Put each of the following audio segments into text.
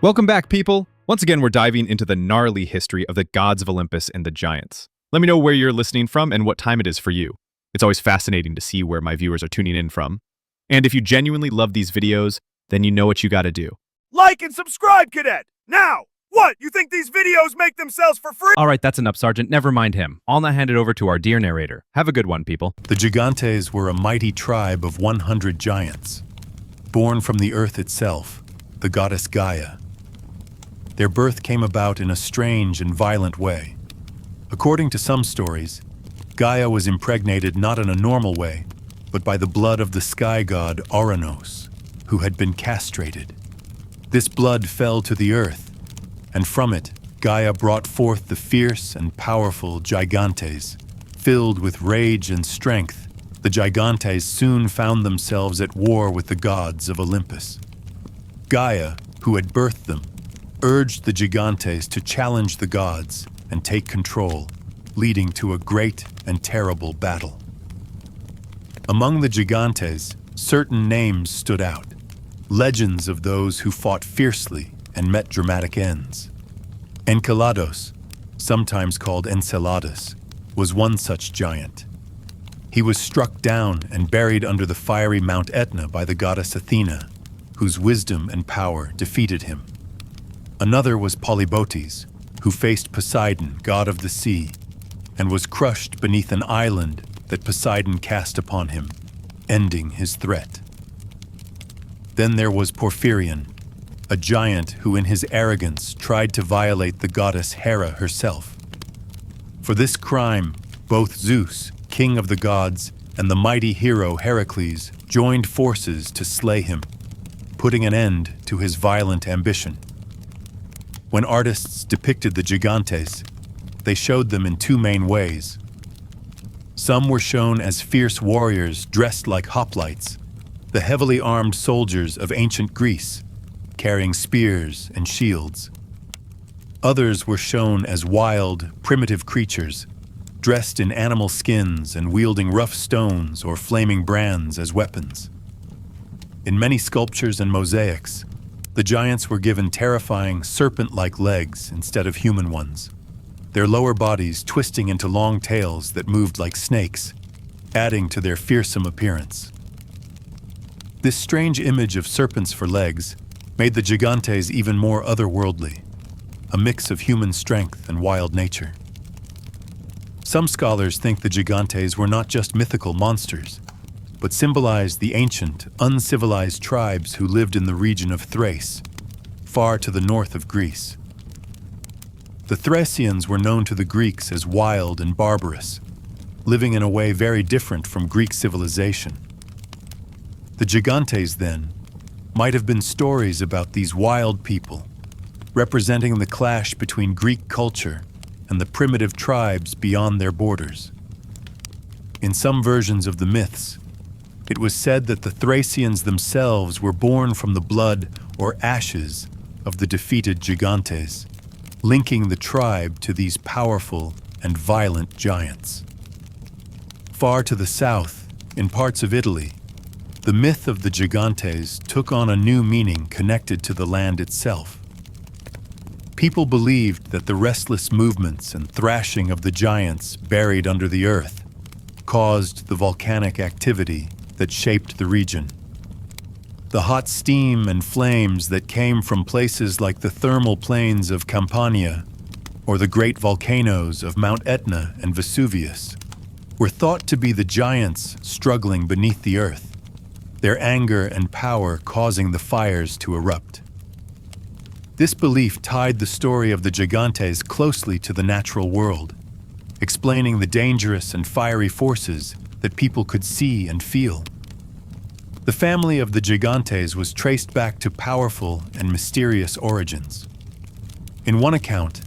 Welcome back, people! Once again, we're diving into the gnarly history of the gods of Olympus and the giants. Let me know where you're listening from and what time it is for you. It's always fascinating to see where my viewers are tuning in from. And if you genuinely love these videos, then you know what you gotta do. Like and subscribe, Cadet! Now! What? You think these videos make themselves for free? Alright, that's enough, Sergeant. Never mind him. I'll now hand it over to our dear narrator. Have a good one, people. The Gigantes were a mighty tribe of 100 giants, born from the earth itself, the goddess Gaia. Their birth came about in a strange and violent way. According to some stories, Gaia was impregnated not in a normal way, but by the blood of the sky god Ouranos, who had been castrated. This blood fell to the earth, and from it, Gaia brought forth the fierce and powerful Gigantes. Filled with rage and strength, the Gigantes soon found themselves at war with the gods of Olympus. Gaia, who had birthed them, urged the Gigantes to challenge the gods and take control, leading to a great and terrible battle. Among the Gigantes, certain names stood out, legends of those who fought fiercely and met dramatic ends. Enceladus, sometimes called Enceladus, was one such giant. He was struck down and buried under the fiery Mount Etna by the goddess Athena, whose wisdom and power defeated him. Another was Polybotes, who faced Poseidon, god of the sea, and was crushed beneath an island that Poseidon cast upon him, ending his threat. Then there was Porphyrion, a giant who in his arrogance tried to violate the goddess Hera herself. For this crime, both Zeus, king of the gods, and the mighty hero Heracles joined forces to slay him, putting an end to his violent ambition. When artists depicted the Gigantes, they showed them in two main ways. Some were shown as fierce warriors dressed like hoplites, the heavily armed soldiers of ancient Greece, carrying spears and shields. Others were shown as wild, primitive creatures, dressed in animal skins and wielding rough stones or flaming brands as weapons. In many sculptures and mosaics, the giants were given terrifying serpent-like legs instead of human ones, their lower bodies twisting into long tails that moved like snakes, adding to their fearsome appearance. This strange image of serpents for legs made the Gigantes even more otherworldly, a mix of human strength and wild nature. Some scholars think the Gigantes were not just mythical monsters, but symbolized the ancient, uncivilized tribes who lived in the region of Thrace, far to the north of Greece. The Thracians were known to the Greeks as wild and barbarous, living in a way very different from Greek civilization. The Gigantes, then, might have been stories about these wild people, representing the clash between Greek culture and the primitive tribes beyond their borders. In some versions of the myths, it was said that the Thracians themselves were born from the blood or ashes of the defeated Gigantes, linking the tribe to these powerful and violent giants. Far to the south, in parts of Italy, the myth of the Gigantes took on a new meaning connected to the land itself. People believed that the restless movements and thrashing of the giants buried under the earth caused the volcanic activity that shaped the region. The hot steam and flames that came from places like the thermal plains of Campania or the great volcanoes of Mount Etna and Vesuvius were thought to be the giants struggling beneath the earth, their anger and power causing the fires to erupt. This belief tied the story of the Gigantes closely to the natural world, explaining the dangerous and fiery forces that people could see and feel. The family of the Gigantes was traced back to powerful and mysterious origins. In one account,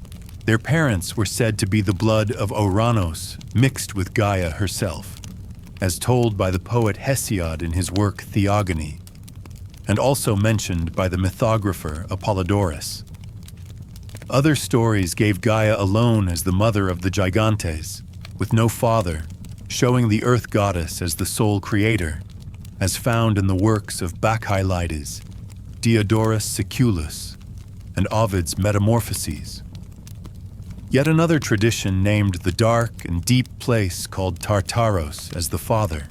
their parents were said to be the blood of Ouranos mixed with Gaia herself, as told by the poet Hesiod in his work Theogony, and also mentioned by the mythographer Apollodorus. Other stories gave Gaia alone as the mother of the Gigantes, with no father, showing the earth goddess as the sole creator, as found in the works of Bacchylides, Diodorus Siculus, and Ovid's Metamorphoses. Yet another tradition named the dark and deep place called Tartaros as the father,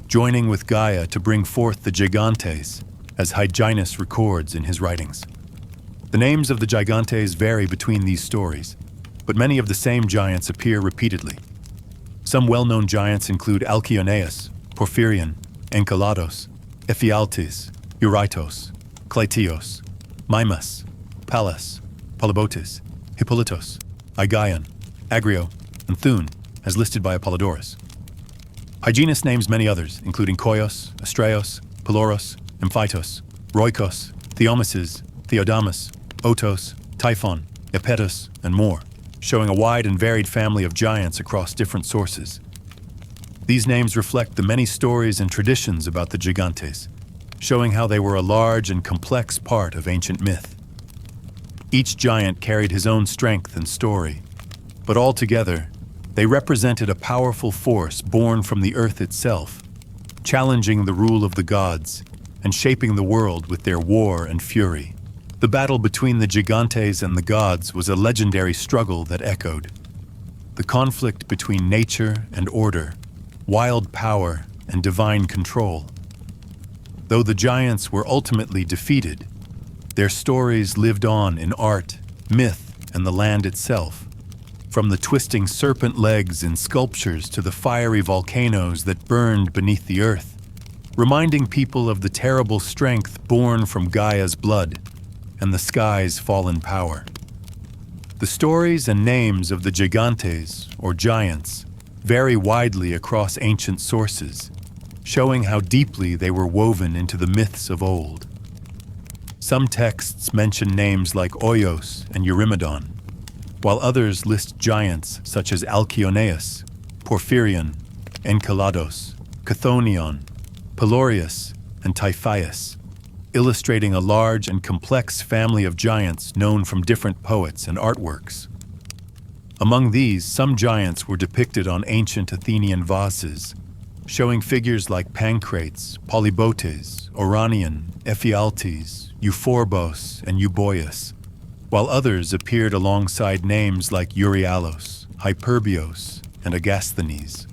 joining with Gaia to bring forth the Gigantes, as Hyginus records in his writings. The names of the Gigantes vary between these stories, but many of the same giants appear repeatedly. Some well-known giants include Alcyoneus, Porphyrion, Enceladus, Ephialtes, Eurytos, Clytios, Mimas, Pallas, Polybotes, Hippolytos, Aegaeon, Agrio, and Thun, as listed by Apollodorus. Hyginus names many others, including Koios, Astraeus, Peloros, Amphitos, Roikos, Theomeses, Theodamus, Otos, Typhon, Epetus, and more, showing a wide and varied family of giants across different sources. These names reflect the many stories and traditions about the Gigantes, showing how they were a large and complex part of ancient myth. Each giant carried his own strength and story, but all together, they represented a powerful force born from the earth itself, challenging the rule of the gods and shaping the world with their war and fury. The battle between the Gigantes and the gods was a legendary struggle that echoed. The conflict between nature and order, wild power and divine control. Though the giants were ultimately defeated, their stories lived on in art, myth, and the land itself. From the twisting serpent legs in sculptures to the fiery volcanoes that burned beneath the earth, reminding people of the terrible strength born from Gaia's blood and the sky's fallen power. The stories and names of the Gigantes, or giants, vary widely across ancient sources, showing how deeply they were woven into the myths of old. Some texts mention names like Oios and Eurymedon, while others list giants such as Alcyoneus, Porphyrion, Enceladus, Chthonion, Pelorius, and Typhaeus, illustrating a large and complex family of giants known from different poets and artworks. Among these, some giants were depicted on ancient Athenian vases, showing figures like Pancrates, Polybotes, Oranion, Ephialtes, Euphorbos, and Euboeus, while others appeared alongside names like Euryalus, Hyperbios, and Agasthenes.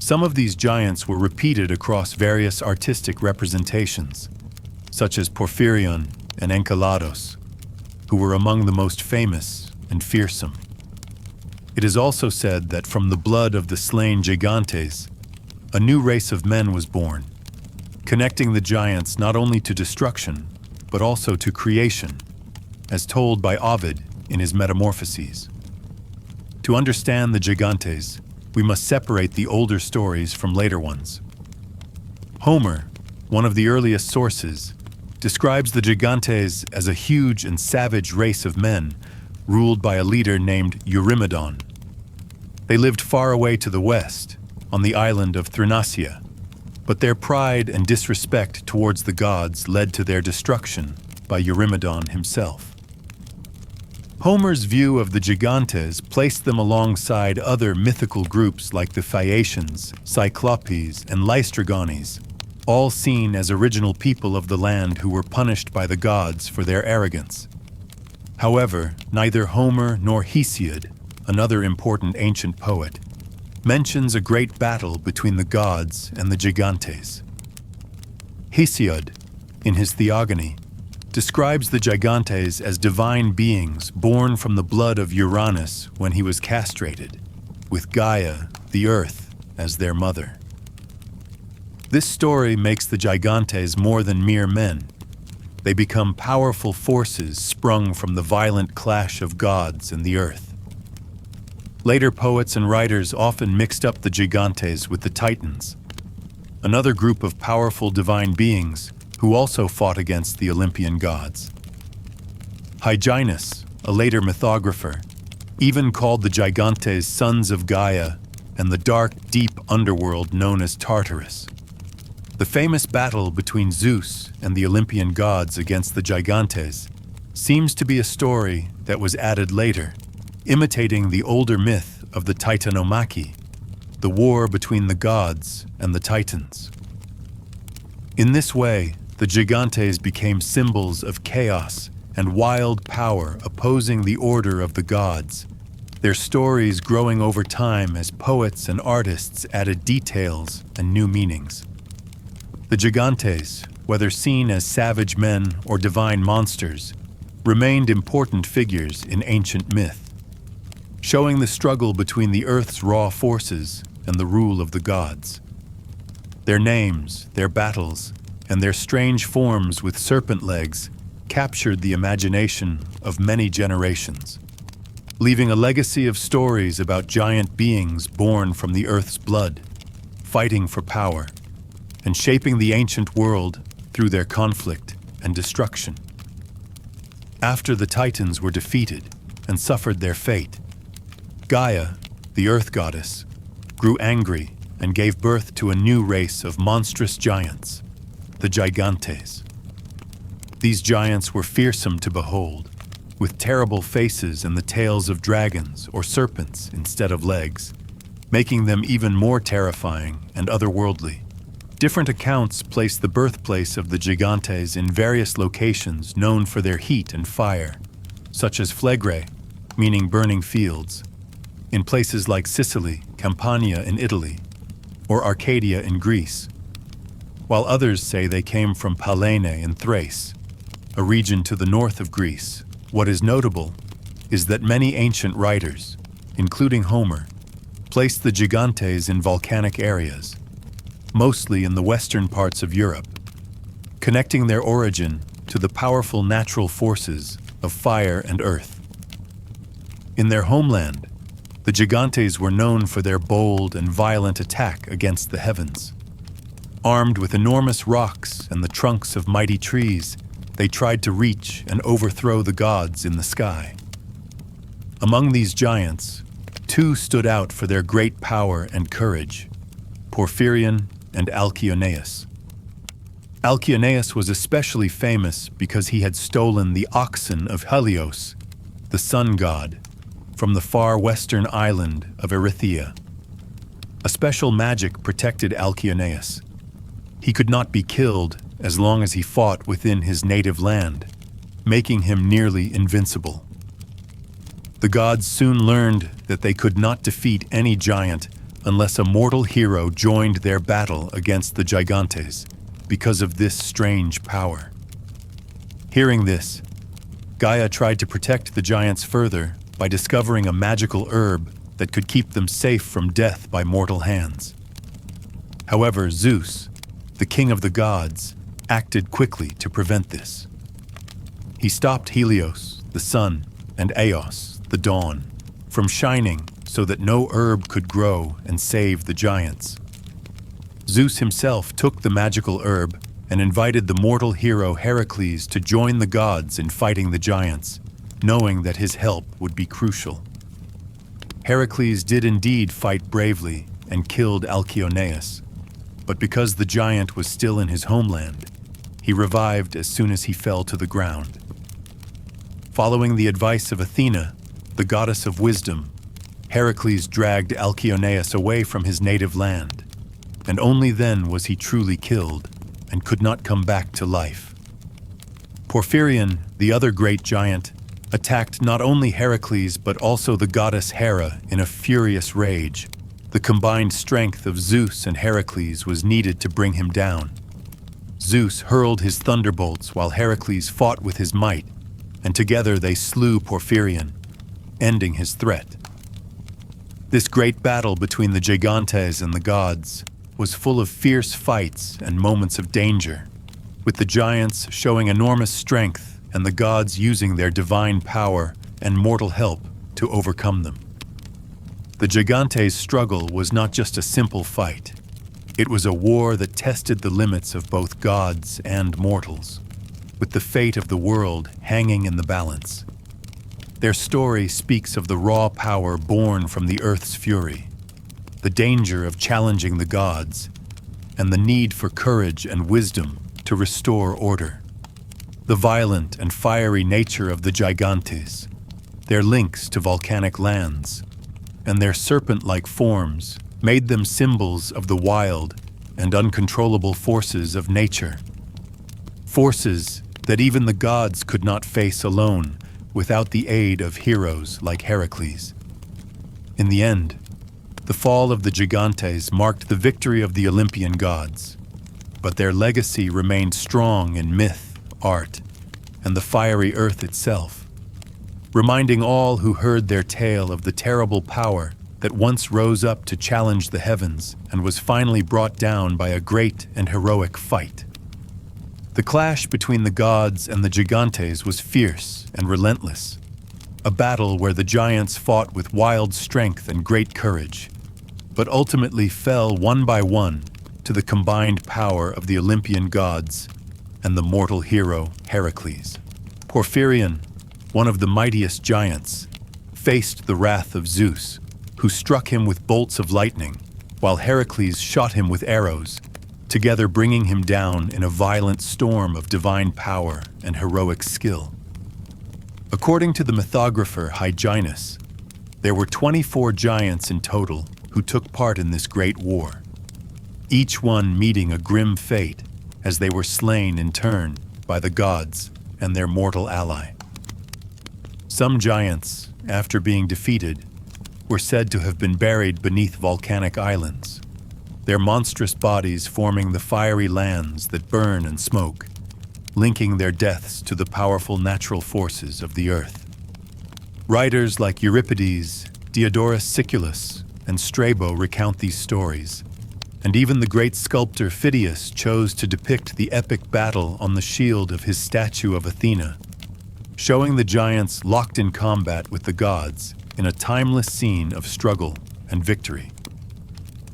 Some of these giants were repeated across various artistic representations, such as Porphyrion and Enceladus, who were among the most famous and fearsome. It is also said that from the blood of the slain Gigantes, a new race of men was born, connecting the giants not only to destruction, but also to creation, as told by Ovid in his Metamorphoses. To understand the Gigantes, we must separate the older stories from later ones. Homer, one of the earliest sources, describes the Gigantes as a huge and savage race of men ruled by a leader named Eurymedon. They lived far away to the west, on the island of Thrinacia, but their pride and disrespect towards the gods led to their destruction by Eurymedon himself. Homer's view of the Gigantes placed them alongside other mythical groups like the Phaeacians, Cyclopes, and Laestrygones, all seen as original people of the land who were punished by the gods for their arrogance. However, neither Homer nor Hesiod, another important ancient poet, mentions a great battle between the gods and the Gigantes. Hesiod, in his Theogony, describes the Gigantes as divine beings born from the blood of Uranus when he was castrated, with Gaia, the earth, as their mother. This story makes the Gigantes more than mere men. They become powerful forces sprung from the violent clash of gods and the earth. Later poets and writers often mixed up the Gigantes with the Titans, another group of powerful divine beings who also fought against the Olympian gods. Hyginus, a later mythographer, even called the Gigantes sons of Gaia and the dark, deep underworld known as Tartarus. The famous battle between Zeus and the Olympian gods against the Gigantes seems to be a story that was added later, imitating the older myth of the Titanomachy, the war between the gods and the Titans. In this way, the Gigantes became symbols of chaos and wild power opposing the order of the gods, their stories growing over time as poets and artists added details and new meanings. The Gigantes, whether seen as savage men or divine monsters, remained important figures in ancient myth, showing the struggle between the earth's raw forces and the rule of the gods. Their names, their battles, and their strange forms with serpent legs captured the imagination of many generations, leaving a legacy of stories about giant beings born from the earth's blood, fighting for power, and shaping the ancient world through their conflict and destruction. After the Titans were defeated and suffered their fate, Gaia, the earth goddess, grew angry and gave birth to a new race of monstrous giants, the Gigantes. These giants were fearsome to behold, with terrible faces and the tails of dragons or serpents instead of legs, making them even more terrifying and otherworldly. Different accounts place the birthplace of the Gigantes in various locations known for their heat and fire, such as Phlegre, meaning burning fields, in places like Sicily, Campania in Italy, or Arcadia in Greece, while others say they came from Pallene in Thrace, a region to the north of Greece. What is notable is that many ancient writers, including Homer, placed the Gigantes in volcanic areas, mostly in the western parts of Europe, connecting their origin to the powerful natural forces of fire and earth. In their homeland, the Gigantes were known for their bold and violent attack against the heavens. Armed with enormous rocks and the trunks of mighty trees, they tried to reach and overthrow the gods in the sky. Among these giants, two stood out for their great power and courage: Porphyrion and Alcyoneus. Alcyoneus was especially famous because he had stolen the oxen of Helios, the sun god, from the far western island of Erythea. A special magic protected Alcyoneus. He could not be killed as long as he fought within his native land, making him nearly invincible. The gods soon learned that they could not defeat any giant unless a mortal hero joined their battle against the Gigantes because of this strange power. Hearing this, Gaia tried to protect the giants further by discovering a magical herb that could keep them safe from death by mortal hands. However, Zeus, the king of the gods, acted quickly to prevent this. He stopped Helios, the sun, and Eos, the dawn, from shining so that no herb could grow and save the giants. Zeus himself took the magical herb and invited the mortal hero Heracles to join the gods in fighting the giants, knowing that his help would be crucial. Heracles did indeed fight bravely and killed Alcyoneus, but because the giant was still in his homeland, he revived as soon as he fell to the ground. Following the advice of Athena, the goddess of wisdom, Heracles dragged Alcyoneus away from his native land, and only then was he truly killed and could not come back to life. Porphyrion, the other great giant, attacked not only Heracles but also the goddess Hera in a furious rage. The combined strength of Zeus and Heracles was needed to bring him down. Zeus hurled his thunderbolts while Heracles fought with his might, and together they slew Porphyrion, ending his threat. This great battle between the Gigantes and the gods was full of fierce fights and moments of danger, with the giants showing enormous strength and the gods using their divine power and mortal help to overcome them. The Gigantes' struggle was not just a simple fight. It was a war that tested the limits of both gods and mortals, with the fate of the world hanging in the balance. Their story speaks of the raw power born from the earth's fury, the danger of challenging the gods, and the need for courage and wisdom to restore order. The violent and fiery nature of the Gigantes, their links to volcanic lands, and their serpent-like forms made them symbols of the wild and uncontrollable forces of nature. Forces that even the gods could not face alone without the aid of heroes like Heracles. In the end, the fall of the Gigantes marked the victory of the Olympian gods, but their legacy remained strong in myth, art, and the fiery earth itself, reminding all who heard their tale of the terrible power that once rose up to challenge the heavens and was finally brought down by a great and heroic fight. The clash between the gods and the Gigantes was fierce and relentless, a battle where the giants fought with wild strength and great courage, but ultimately fell one by one to the combined power of the Olympian gods and the mortal hero Heracles. Porphyrion, one of the mightiest giants, faced the wrath of Zeus, who struck him with bolts of lightning, while Heracles shot him with arrows, together bringing him down in a violent storm of divine power and heroic skill. According to the mythographer Hyginus, there were 24 giants in total who took part in this great war, each one meeting a grim fate as they were slain in turn by the gods and their mortal ally. Some giants, after being defeated, were said to have been buried beneath volcanic islands, their monstrous bodies forming the fiery lands that burn and smoke, linking their deaths to the powerful natural forces of the earth. Writers like Euripides, Diodorus Siculus, and Strabo recount these stories, and even the great sculptor Phidias chose to depict the epic battle on the shield of his statue of Athena, showing the giants locked in combat with the gods in a timeless scene of struggle and victory.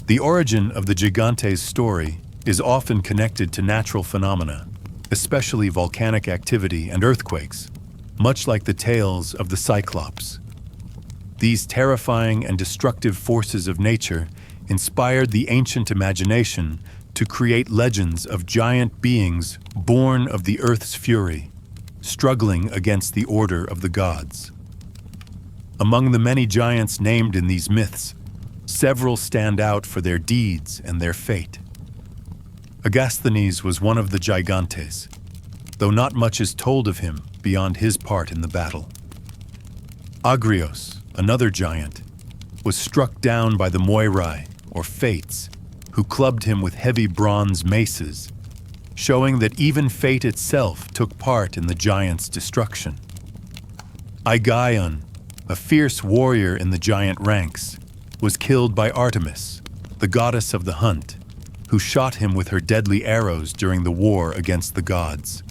The origin of the Gigantes story is often connected to natural phenomena, especially volcanic activity and earthquakes, much like the tales of the Cyclops. These terrifying and destructive forces of nature inspired the ancient imagination to create legends of giant beings born of the earth's fury, struggling against the order of the gods. Among the many giants named in these myths, several stand out for their deeds and their fate. Agasthenes was one of the Gigantes, though not much is told of him beyond his part in the battle. Agrios, another giant, was struck down by the Moirai, or Fates, who clubbed him with heavy bronze maces, showing that even fate itself took part in the giant's destruction. Aigaion, a fierce warrior in the giant ranks, was killed by Artemis, the goddess of the hunt, who shot him with her deadly arrows during the war against the gods.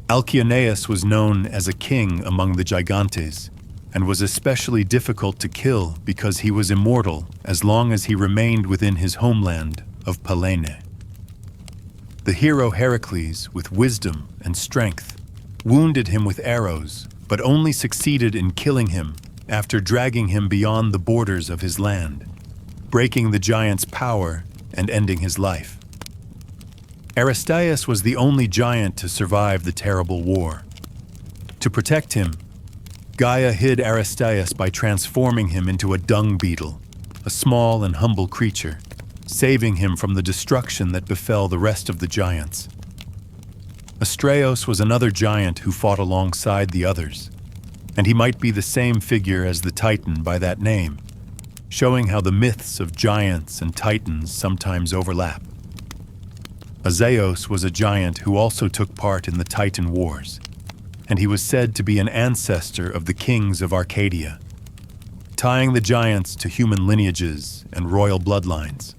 Alcyoneus was known as a king among the Gigantes, and was especially difficult to kill because he was immortal as long as he remained within his homeland of Pallene. The hero Heracles, with wisdom and strength, wounded him with arrows, but only succeeded in killing him after dragging him beyond the borders of his land, breaking the giant's power and ending his life. Aristeus was the only giant to survive the terrible war. To protect him, Gaia hid Aristeus by transforming him into a dung beetle, a small and humble creature, saving him from the destruction that befell the rest of the giants. Astraeus was another giant who fought alongside the others, and he might be the same figure as the Titan by that name, showing how the myths of giants and titans sometimes overlap. Azaeos was a giant who also took part in the Titan Wars, and he was said to be an ancestor of the kings of Arcadia, tying the giants to human lineages and royal bloodlines.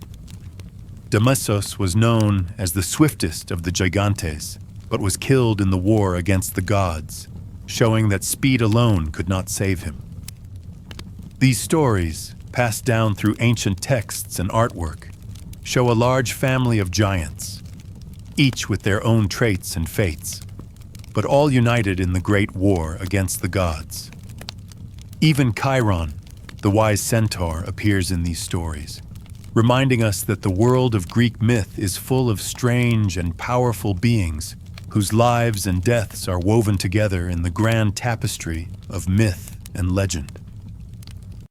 Demesos was known as the swiftest of the Gigantes, but was killed in the war against the gods, showing that speed alone could not save him. These stories, passed down through ancient texts and artwork, show a large family of giants, each with their own traits and fates, but all united in the great war against the gods. Even Chiron, the wise centaur, appears in these stories, reminding us that the world of Greek myth is full of strange and powerful beings whose lives and deaths are woven together in the grand tapestry of myth and legend.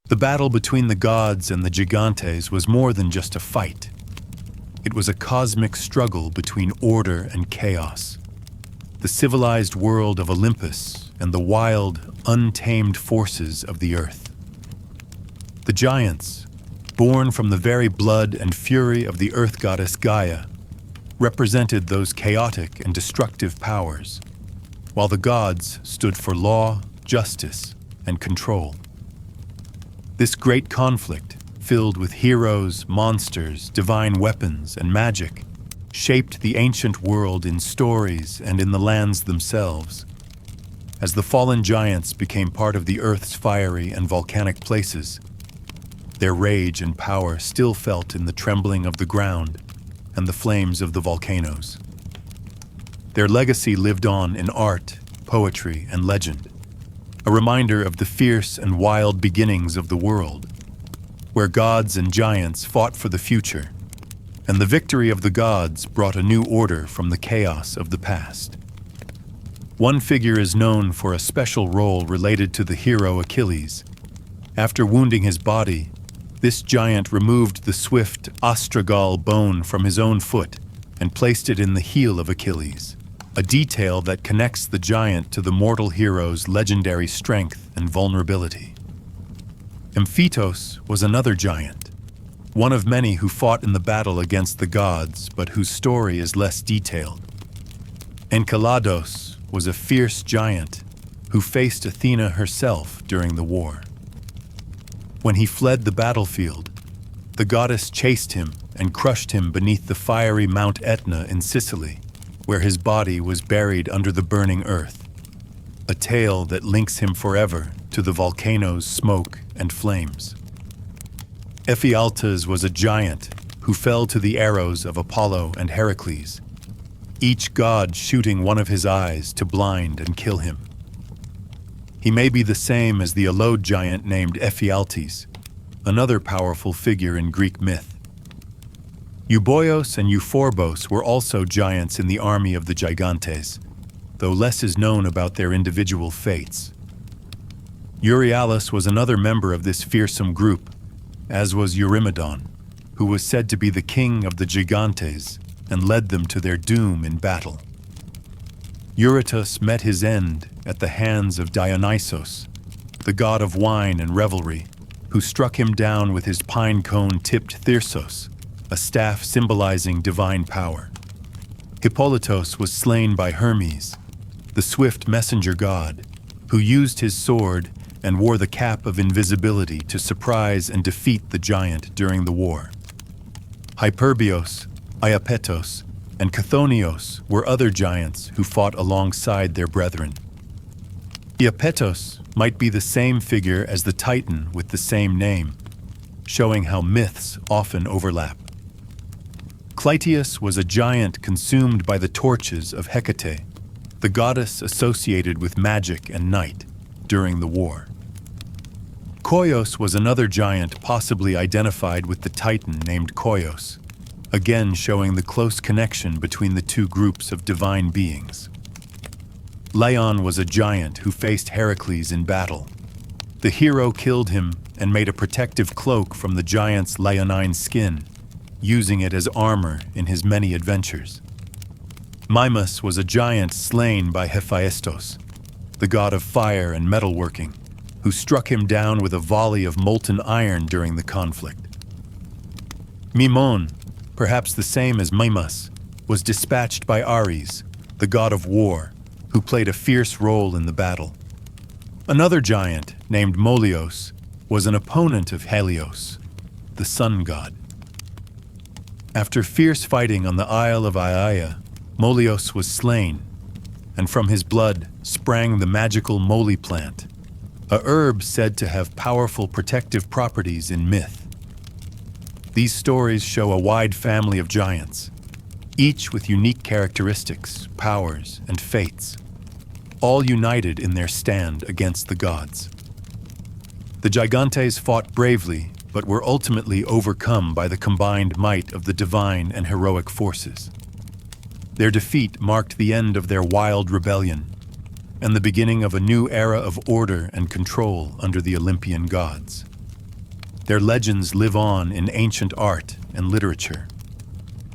The battle between the gods and the Gigantes was more than just a fight. It was a cosmic struggle between order and chaos. the civilized world of Olympus and the wild, untamed forces of the earth. The giants, born from the very blood and fury of the earth goddess Gaia, represented those chaotic and destructive powers, while the gods stood for law, justice, and control. This great conflict, filled with heroes, monsters, divine weapons, and magic, shaped the ancient world in stories and in the lands themselves. As the fallen giants became part of the earth's fiery and volcanic places, their rage and power still felt in the trembling of the ground and the flames of the volcanoes. Their legacy lived on in art, poetry, and legend, a reminder of the fierce and wild beginnings of the world, where gods and giants fought for the future, and the victory of the gods brought a new order from the chaos of the past. One figure is known for a special role related to the hero Achilles. After wounding his body, this giant removed the swift ostragal bone from his own foot and placed it in the heel of Achilles, a detail that connects the giant to the mortal hero's legendary strength and vulnerability. Amphitos was another giant, one of many who fought in the battle against the gods, but whose story is less detailed. Enceladus was a fierce giant who faced Athena herself during the war. When he fled the battlefield, the goddess chased him and crushed him beneath the fiery Mount Etna in Sicily, where his body was buried under the burning earth, a tale that links him forever to the volcano's smoke and flames. Ephialtes was a giant who fell to the arrows of Apollo and Heracles, each god shooting one of his eyes to blind and kill him. He may be the same as the Alode giant named Ephialtes, another powerful figure in Greek myth. Euboeos and Euphorbos were also giants in the army of the Gigantes, though less is known about their individual fates. Euryalus was another member of this fearsome group, as was Eurymedon, who was said to be the king of the Gigantes and led them to their doom in battle. Eurytus met his end at the hands of Dionysos, the god of wine and revelry, who struck him down with his pine cone-tipped thyrsos, a staff symbolizing divine power. Hippolytos was slain by Hermes, the swift messenger god, who used his sword and wore the cap of invisibility to surprise and defeat the giant during the war. Hyperbios, Iapetos, and Chthonios were other giants who fought alongside their brethren. Iapetos might be the same figure as the Titan with the same name, showing how myths often overlap. Clytius was a giant consumed by the torches of Hecate, the goddess associated with magic and night during the war. Koios was another giant possibly identified with the Titan named Koios, again showing the close connection between the two groups of divine beings. Laon was a giant who faced Heracles in battle. The hero killed him and made a protective cloak from the giant's leonine skin, using it as armor in his many adventures. Mimas was a giant slain by Hephaestus, the god of fire and metalworking, who struck him down with a volley of molten iron during the conflict. Mimon, perhaps the same as Mimas, was dispatched by Ares, the god of war, who played a fierce role in the battle. Another giant, named Molios, was an opponent of Helios, the sun god. After fierce fighting on the Isle of Aiaia, Molios was slain, and from his blood sprang the magical moly plant, a herb said to have powerful protective properties in myth. These stories show a wide family of giants, each with unique characteristics, powers, and fates, all united in their stand against the gods. The Gigantes fought bravely, but were ultimately overcome by the combined might of the divine and heroic forces. Their defeat marked the end of their wild rebellion and the beginning of a new era of order and control under the Olympian gods. Their legends live on in ancient art and literature,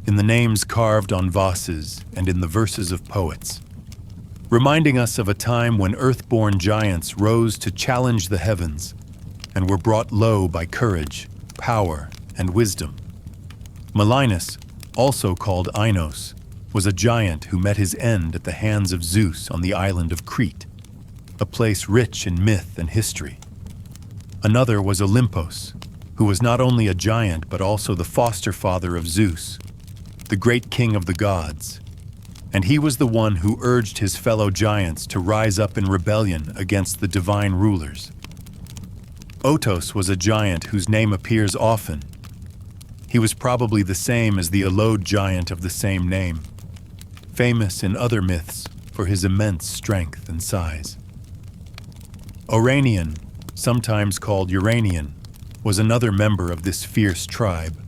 in the names carved on vases and in the verses of poets. reminding us of a time when earth-born giants rose to challenge the heavens and were brought low by courage, power, and wisdom. Malinus, also called Ainos, was a giant who met his end at the hands of Zeus on the island of Crete, a place rich in myth and history. Another was Olympus, who was not only a giant but also the foster father of Zeus, the great king of the gods, and he was the one who urged his fellow giants to rise up in rebellion against the divine rulers. Otos was a giant whose name appears often. He was probably the same as the Alode giant of the same name, famous in other myths for his immense strength and size. Oranian, sometimes called Uranian, was another member of this fierce tribe,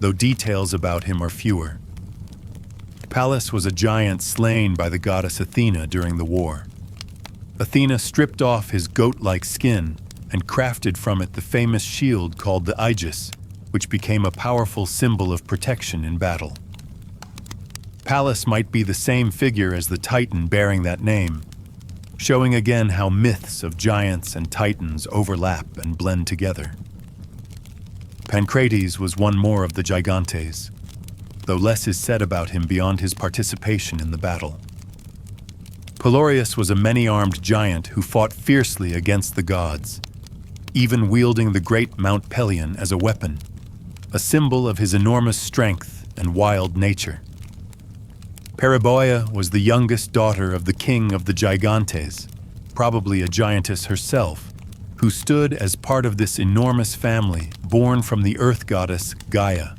though details about him are fewer. Pallas was a giant slain by the goddess Athena during the war. Athena stripped off his goat-like skin and crafted from it the famous shield called the Aegis, which became a powerful symbol of protection in battle. Pallas might be the same figure as the Titan bearing that name, showing again how myths of giants and titans overlap and blend together. Pancrates was one more of the Gigantes, though less is said about him beyond his participation in the battle. Pelorius was a many-armed giant who fought fiercely against the gods, even wielding the great Mount Pelion as a weapon, a symbol of his enormous strength and wild nature. Periboea was the youngest daughter of the king of the Gigantes, probably a giantess herself, who stood as part of this enormous family born from the earth goddess Gaia.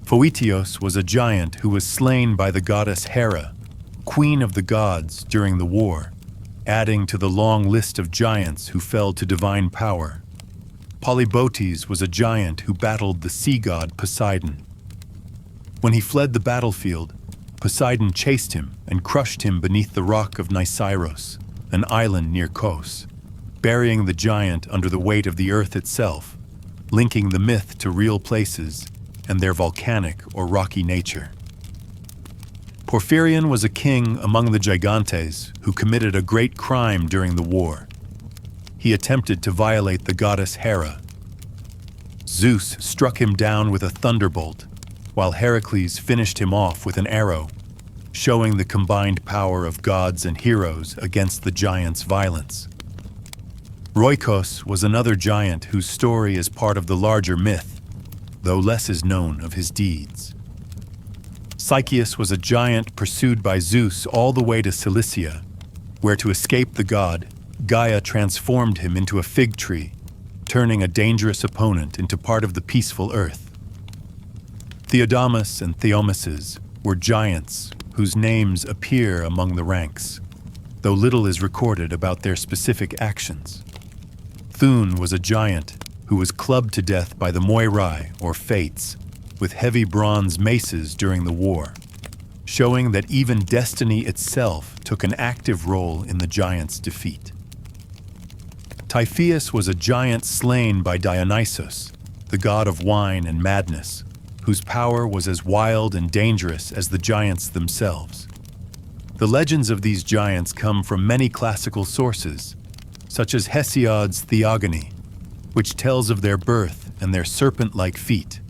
Phoetios was a giant who was slain by the goddess Hera, queen of the gods, during the war, adding to the long list of giants who fell to divine power. Polybotes was a giant who battled the sea god Poseidon. When he fled the battlefield, Poseidon chased him and crushed him beneath the rock of Nisyros, an island near Kos, burying the giant under the weight of the earth itself, linking the myth to real places and their volcanic or rocky nature. Porphyrion was a king among the Gigantes who committed a great crime during the war. He attempted to violate the goddess Hera. Zeus struck him down with a thunderbolt, while Heracles finished him off with an arrow, showing the combined power of gods and heroes against the giant's violence. Roikos was another giant whose story is part of the larger myth, though less is known of his deeds. Sychaeus was a giant pursued by Zeus all the way to Cilicia, where to escape the god, Gaia transformed him into a fig tree, turning a dangerous opponent into part of the peaceful earth. Theodamus and Theomises were giants whose names appear among the ranks, though little is recorded about their specific actions. Thun was a giant who was clubbed to death by the Moirai, or Fates, with heavy bronze maces during the war, showing that even destiny itself took an active role in the giant's defeat. Typhoeus was a giant slain by Dionysus, the god of wine and madness, whose power was as wild and dangerous as the giants themselves. The legends of these giants come from many classical sources, such as Hesiod's Theogony, which tells of their birth and their serpent-like feet,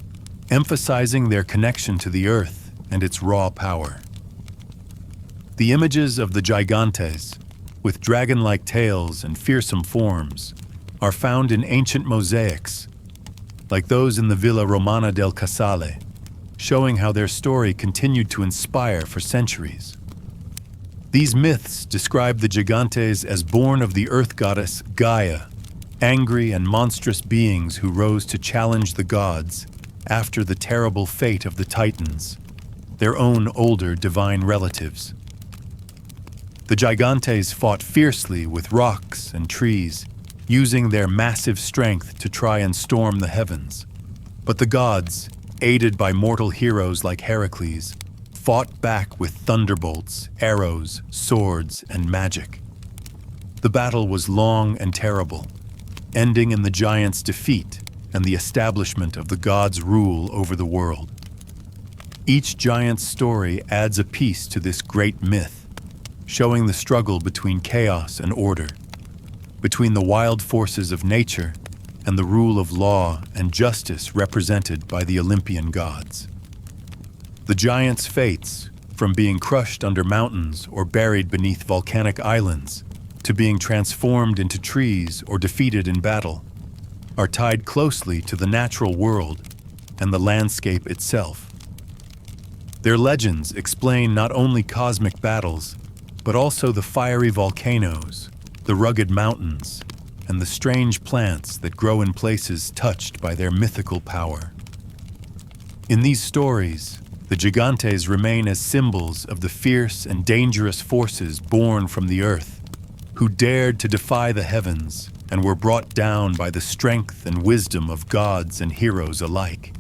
emphasizing their connection to the earth and its raw power. The images of the Gigantes, with dragon-like tails and fearsome forms, are found in ancient mosaics, like those in the Villa Romana del Casale, showing how their story continued to inspire for centuries. These myths describe the Gigantes as born of the earth goddess Gaia, angry and monstrous beings who rose to challenge the gods after the terrible fate of the Titans, their own older divine relatives. The Gigantes fought fiercely with rocks and trees, using their massive strength to try and storm the heavens. But the gods, aided by mortal heroes like Heracles, fought back with thunderbolts, arrows, swords, and magic. The battle was long and terrible, ending in the giants' defeat and the establishment of the gods' rule over the world. Each giant's story adds a piece to this great myth, showing the struggle between chaos and order, between the wild forces of nature and the rule of law and justice represented by the Olympian gods. The giants' fates, from being crushed under mountains or buried beneath volcanic islands, to being transformed into trees or defeated in battle, are tied closely to the natural world and the landscape itself. Their legends explain not only cosmic battles, but also the fiery volcanoes, the rugged mountains, and the strange plants that grow in places touched by their mythical power. In these stories, the Gigantes remain as symbols of the fierce and dangerous forces born from the earth, who dared to defy the heavens and were brought down by the strength and wisdom of gods and heroes alike.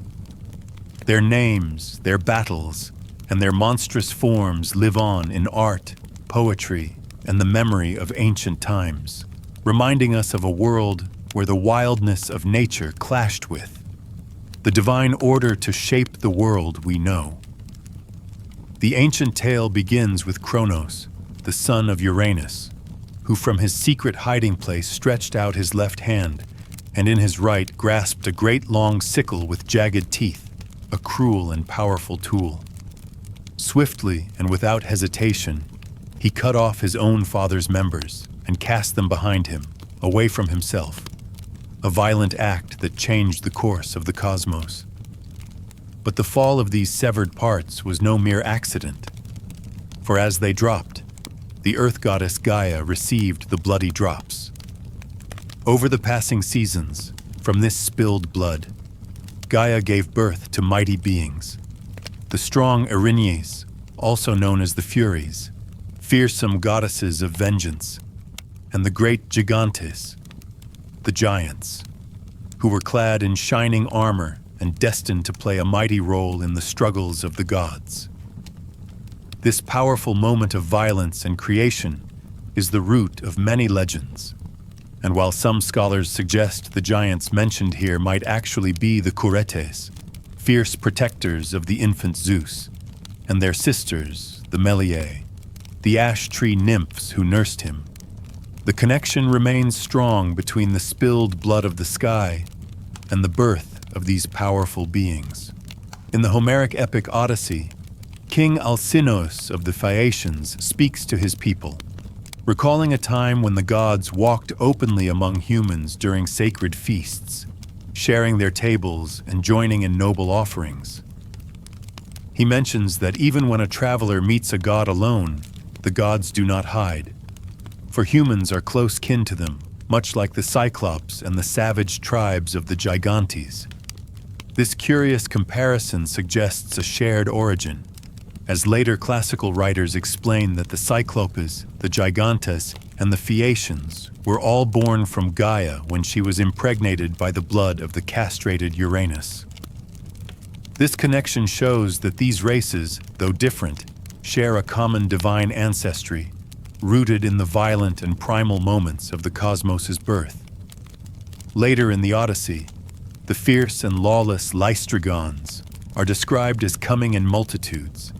Their names, their battles, and their monstrous forms live on in art, poetry, and the memory of ancient times, reminding us of a world where the wildness of nature clashed with the divine order to shape the world we know. The ancient tale begins with Kronos, the son of Uranus, who from his secret hiding place stretched out his left hand, and in his right grasped a great long sickle with jagged teeth, a cruel and powerful tool. Swiftly and without hesitation, he cut off his own father's members and cast them behind him, away from himself, a violent act that changed the course of the cosmos. But the fall of these severed parts was no mere accident, for as they dropped, the earth goddess Gaia received the bloody drops. Over the passing seasons, from this spilled blood, Gaia gave birth to mighty beings. The strong Erinyes, also known as the Furies, fearsome goddesses of vengeance, and the great Gigantes, the giants, who were clad in shining armor and destined to play a mighty role in the struggles of the gods. This powerful moment of violence and creation is the root of many legends, and while some scholars suggest the giants mentioned here might actually be the Curetes, fierce protectors of the infant Zeus, and their sisters, the Meliae, the ash tree nymphs who nursed him, the connection remains strong between the spilled blood of the sky and the birth of these powerful beings. In the Homeric epic Odyssey, King Alcinous of the Phaeacians speaks to his people, recalling a time when the gods walked openly among humans during sacred feasts, sharing their tables and joining in noble offerings. He mentions that even when a traveler meets a god alone, the gods do not hide, for humans are close kin to them, much like the Cyclops and the savage tribes of the Gigantes. This curious comparison suggests a shared origin, as later classical writers explain that the Cyclopes, the Gigantes, and the Phaeacians were all born from Gaia when she was impregnated by the blood of the castrated Uranus. This connection shows that these races, though different, share a common divine ancestry, rooted in the violent and primal moments of the cosmos' birth. Later in the Odyssey, the fierce and lawless Lystrigons are described as coming in multitudes,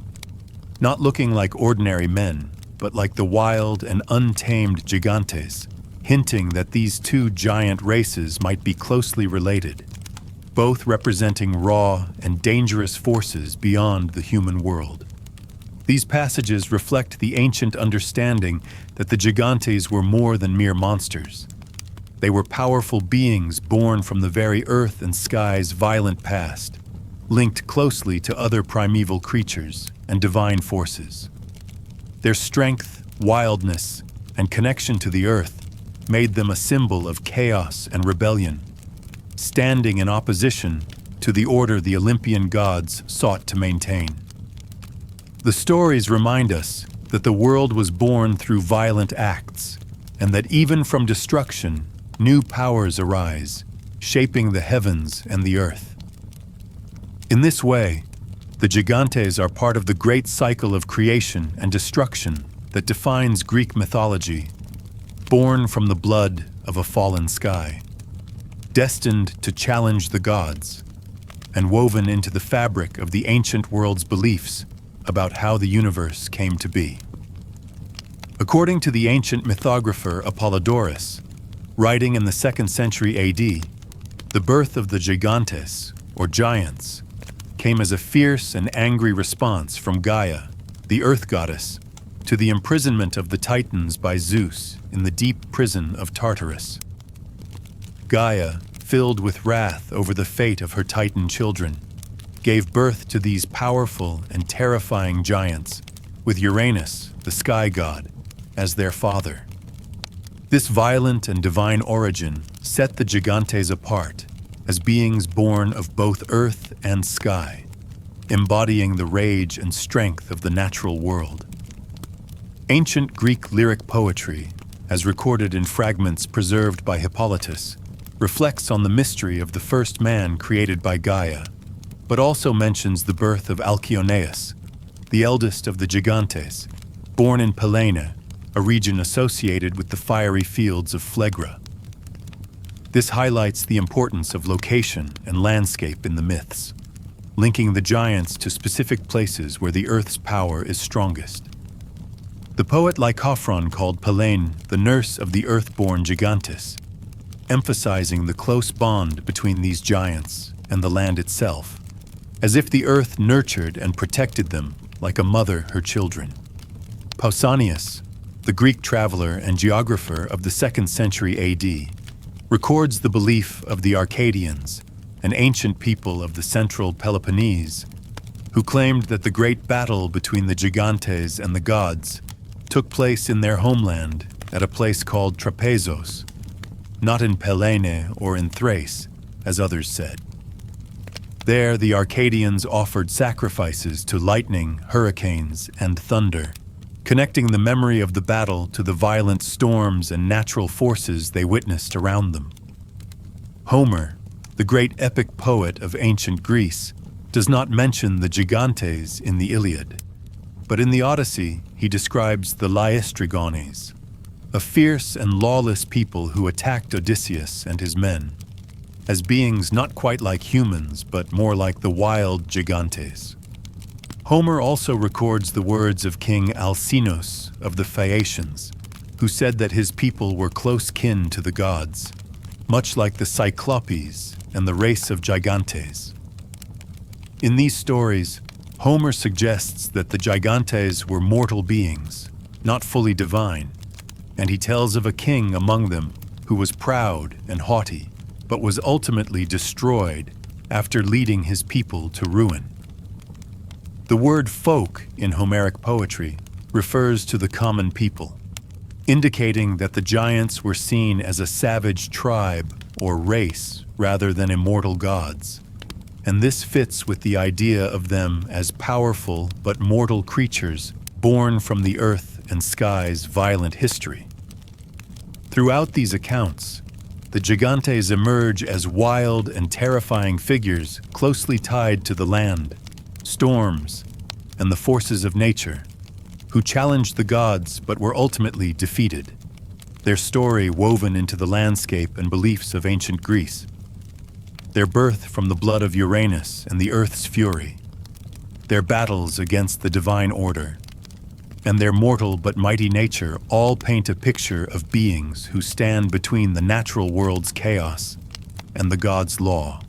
not looking like ordinary men, but like the wild and untamed Gigantes, hinting that these two giant races might be closely related, both representing raw and dangerous forces beyond the human world. These passages reflect the ancient understanding that the Gigantes were more than mere monsters. They were powerful beings born from the very earth and sky's violent past, linked closely to other primeval creatures and divine forces. Their strength, wildness, and connection to the earth made them a symbol of chaos and rebellion, standing in opposition to the order the Olympian gods sought to maintain. The stories remind us that the world was born through violent acts, and that even from destruction, new powers arise, shaping the heavens and the earth. In this way, the Gigantes are part of the great cycle of creation and destruction that defines Greek mythology, born from the blood of a fallen sky, destined to challenge the gods, and woven into the fabric of the ancient world's beliefs about how the universe came to be. According to the ancient mythographer Apollodorus, writing in the 2nd century AD, the birth of the Gigantes, or giants, came as a fierce and angry response from Gaia, the earth goddess, to the imprisonment of the Titans by Zeus in the deep prison of Tartarus. Gaia, filled with wrath over the fate of her Titan children, gave birth to these powerful and terrifying giants, with Uranus, the sky god, as their father. This violent and divine origin set the Gigantes apart as beings born of both earth and sky, embodying the rage and strength of the natural world. Ancient Greek lyric poetry, as recorded in fragments preserved by Hippolytus, reflects on the mystery of the first man created by Gaia, but also mentions the birth of Alcyoneus, the eldest of the Gigantes, born in Pellene, a region associated with the fiery fields of Phlegra. This highlights the importance of location and landscape in the myths, linking the giants to specific places where the earth's power is strongest. The poet Lycophron called Pellene the nurse of the earth-born Gigantes, emphasizing the close bond between these giants and the land itself, as if the earth nurtured and protected them like a mother her children. Pausanias, the Greek traveler and geographer of the 2nd century AD, records the belief of the Arcadians, an ancient people of the central Peloponnese, who claimed that the great battle between the Gigantes and the gods took place in their homeland at a place called Trapezos, not in Pellene or in Thrace, as others said. There, the Arcadians offered sacrifices to lightning, hurricanes, and thunder, connecting the memory of the battle to the violent storms and natural forces they witnessed around them. Homer, the great epic poet of ancient Greece, does not mention the Gigantes in the Iliad, but in the Odyssey he describes the Laestrygons, a fierce and lawless people who attacked Odysseus and his men, as beings not quite like humans but more like the wild Gigantes. Homer also records the words of King Alcinous of the Phaeacians, who said that his people were close kin to the gods, much like the Cyclopes and the race of Gigantes. In these stories, Homer suggests that the Gigantes were mortal beings, not fully divine, and he tells of a king among them who was proud and haughty, but was ultimately destroyed after leading his people to ruin. The word folk in Homeric poetry refers to the common people, indicating that the giants were seen as a savage tribe or race rather than immortal gods, and this fits with the idea of them as powerful but mortal creatures born from the earth and sky's violent history. Throughout these accounts, the Gigantes emerge as wild and terrifying figures closely tied to the land, storms, and the forces of nature, who challenged the gods but were ultimately defeated, their story woven into the landscape and beliefs of ancient Greece, their birth from the blood of Uranus and the earth's fury, their battles against the divine order, and their mortal but mighty nature all paint a picture of beings who stand between the natural world's chaos and the gods' law,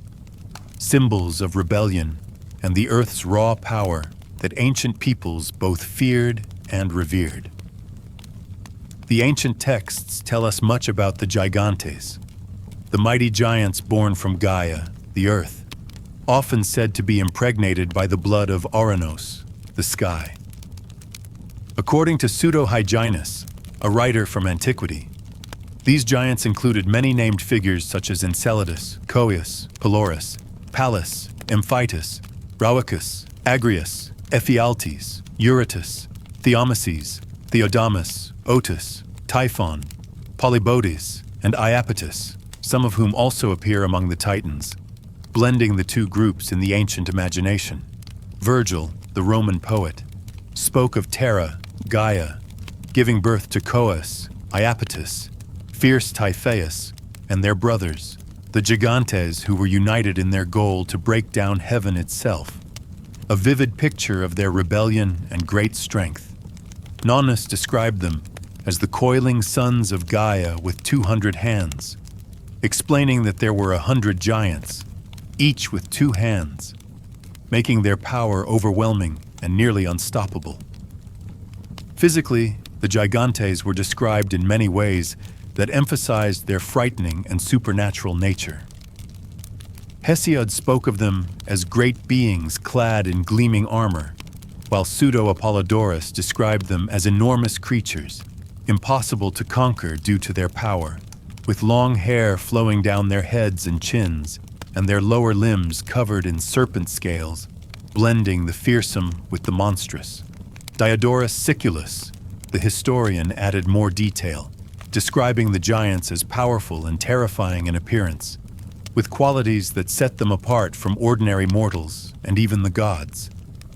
symbols of rebellion and the earth's raw power that ancient peoples both feared and revered. The ancient texts tell us much about the Gigantes, the mighty giants born from Gaia, the earth, often said to be impregnated by the blood of Ouranos, the sky. According to Pseudo-Hyginus, a writer from antiquity, these giants included many named figures such as Enceladus, Coeus, Pelorus, Pallas, Amphitus, Raucus, Agrius, Ephialtes, Eurytus, Theomyces, Theodamus, Otus, Typhon, Polybotes, and Iapetus, some of whom also appear among the Titans, blending the two groups in the ancient imagination. Virgil, the Roman poet, spoke of Terra, Gaia, giving birth to Coeus, Iapetus, fierce Typhaeus, and their brothers, the Gigantes, who were united in their goal to break down heaven itself, a vivid picture of their rebellion and great strength. Nonnus described them as the coiling sons of Gaia with 200 hands, explaining that there were 100 giants, each with 2 hands, making their power overwhelming and nearly unstoppable. Physically, the Gigantes were described in many ways that emphasized their frightening and supernatural nature. Hesiod spoke of them as great beings clad in gleaming armor, while Pseudo-Apollodorus described them as enormous creatures, impossible to conquer due to their power, with long hair flowing down their heads and chins, and their lower limbs covered in serpent scales, blending the fearsome with the monstrous. Diodorus Siculus, the historian, added more detail, describing the giants as powerful and terrifying in appearance, with qualities that set them apart from ordinary mortals and even the gods,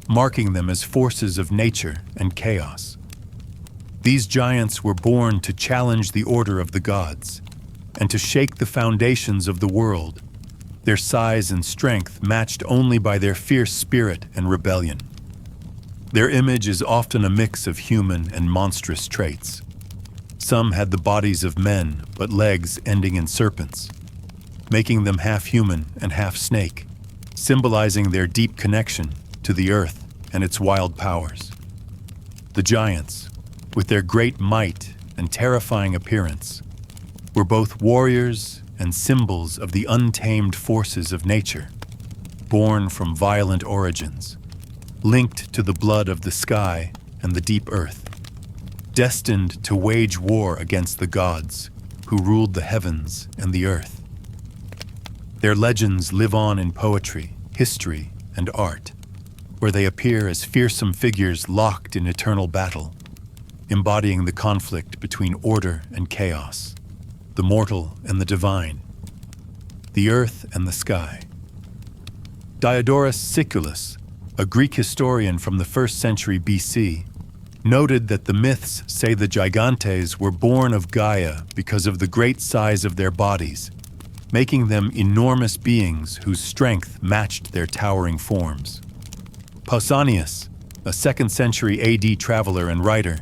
marking them as forces of nature and chaos. These giants were born to challenge the order of the gods and to shake the foundations of the world, their size and strength matched only by their fierce spirit and rebellion. Their image is often a mix of human and monstrous traits. Some had the bodies of men, but legs ending in serpents, making them half human and half snake, symbolizing their deep connection to the earth and its wild powers. The giants, with their great might and terrifying appearance, were both warriors and symbols of the untamed forces of nature, born from violent origins, linked to the blood of the sky and the deep earth, destined to wage war against the gods who ruled the heavens and the earth. Their legends live on in poetry, history, and art, where they appear as fearsome figures locked in eternal battle, embodying the conflict between order and chaos, the mortal and the divine, the earth and the sky. Diodorus Siculus, a Greek historian from the 1st century BC, noted that the myths say the Gigantes were born of Gaia because of the great size of their bodies, making them enormous beings whose strength matched their towering forms. Pausanias, a 2nd century AD traveler and writer,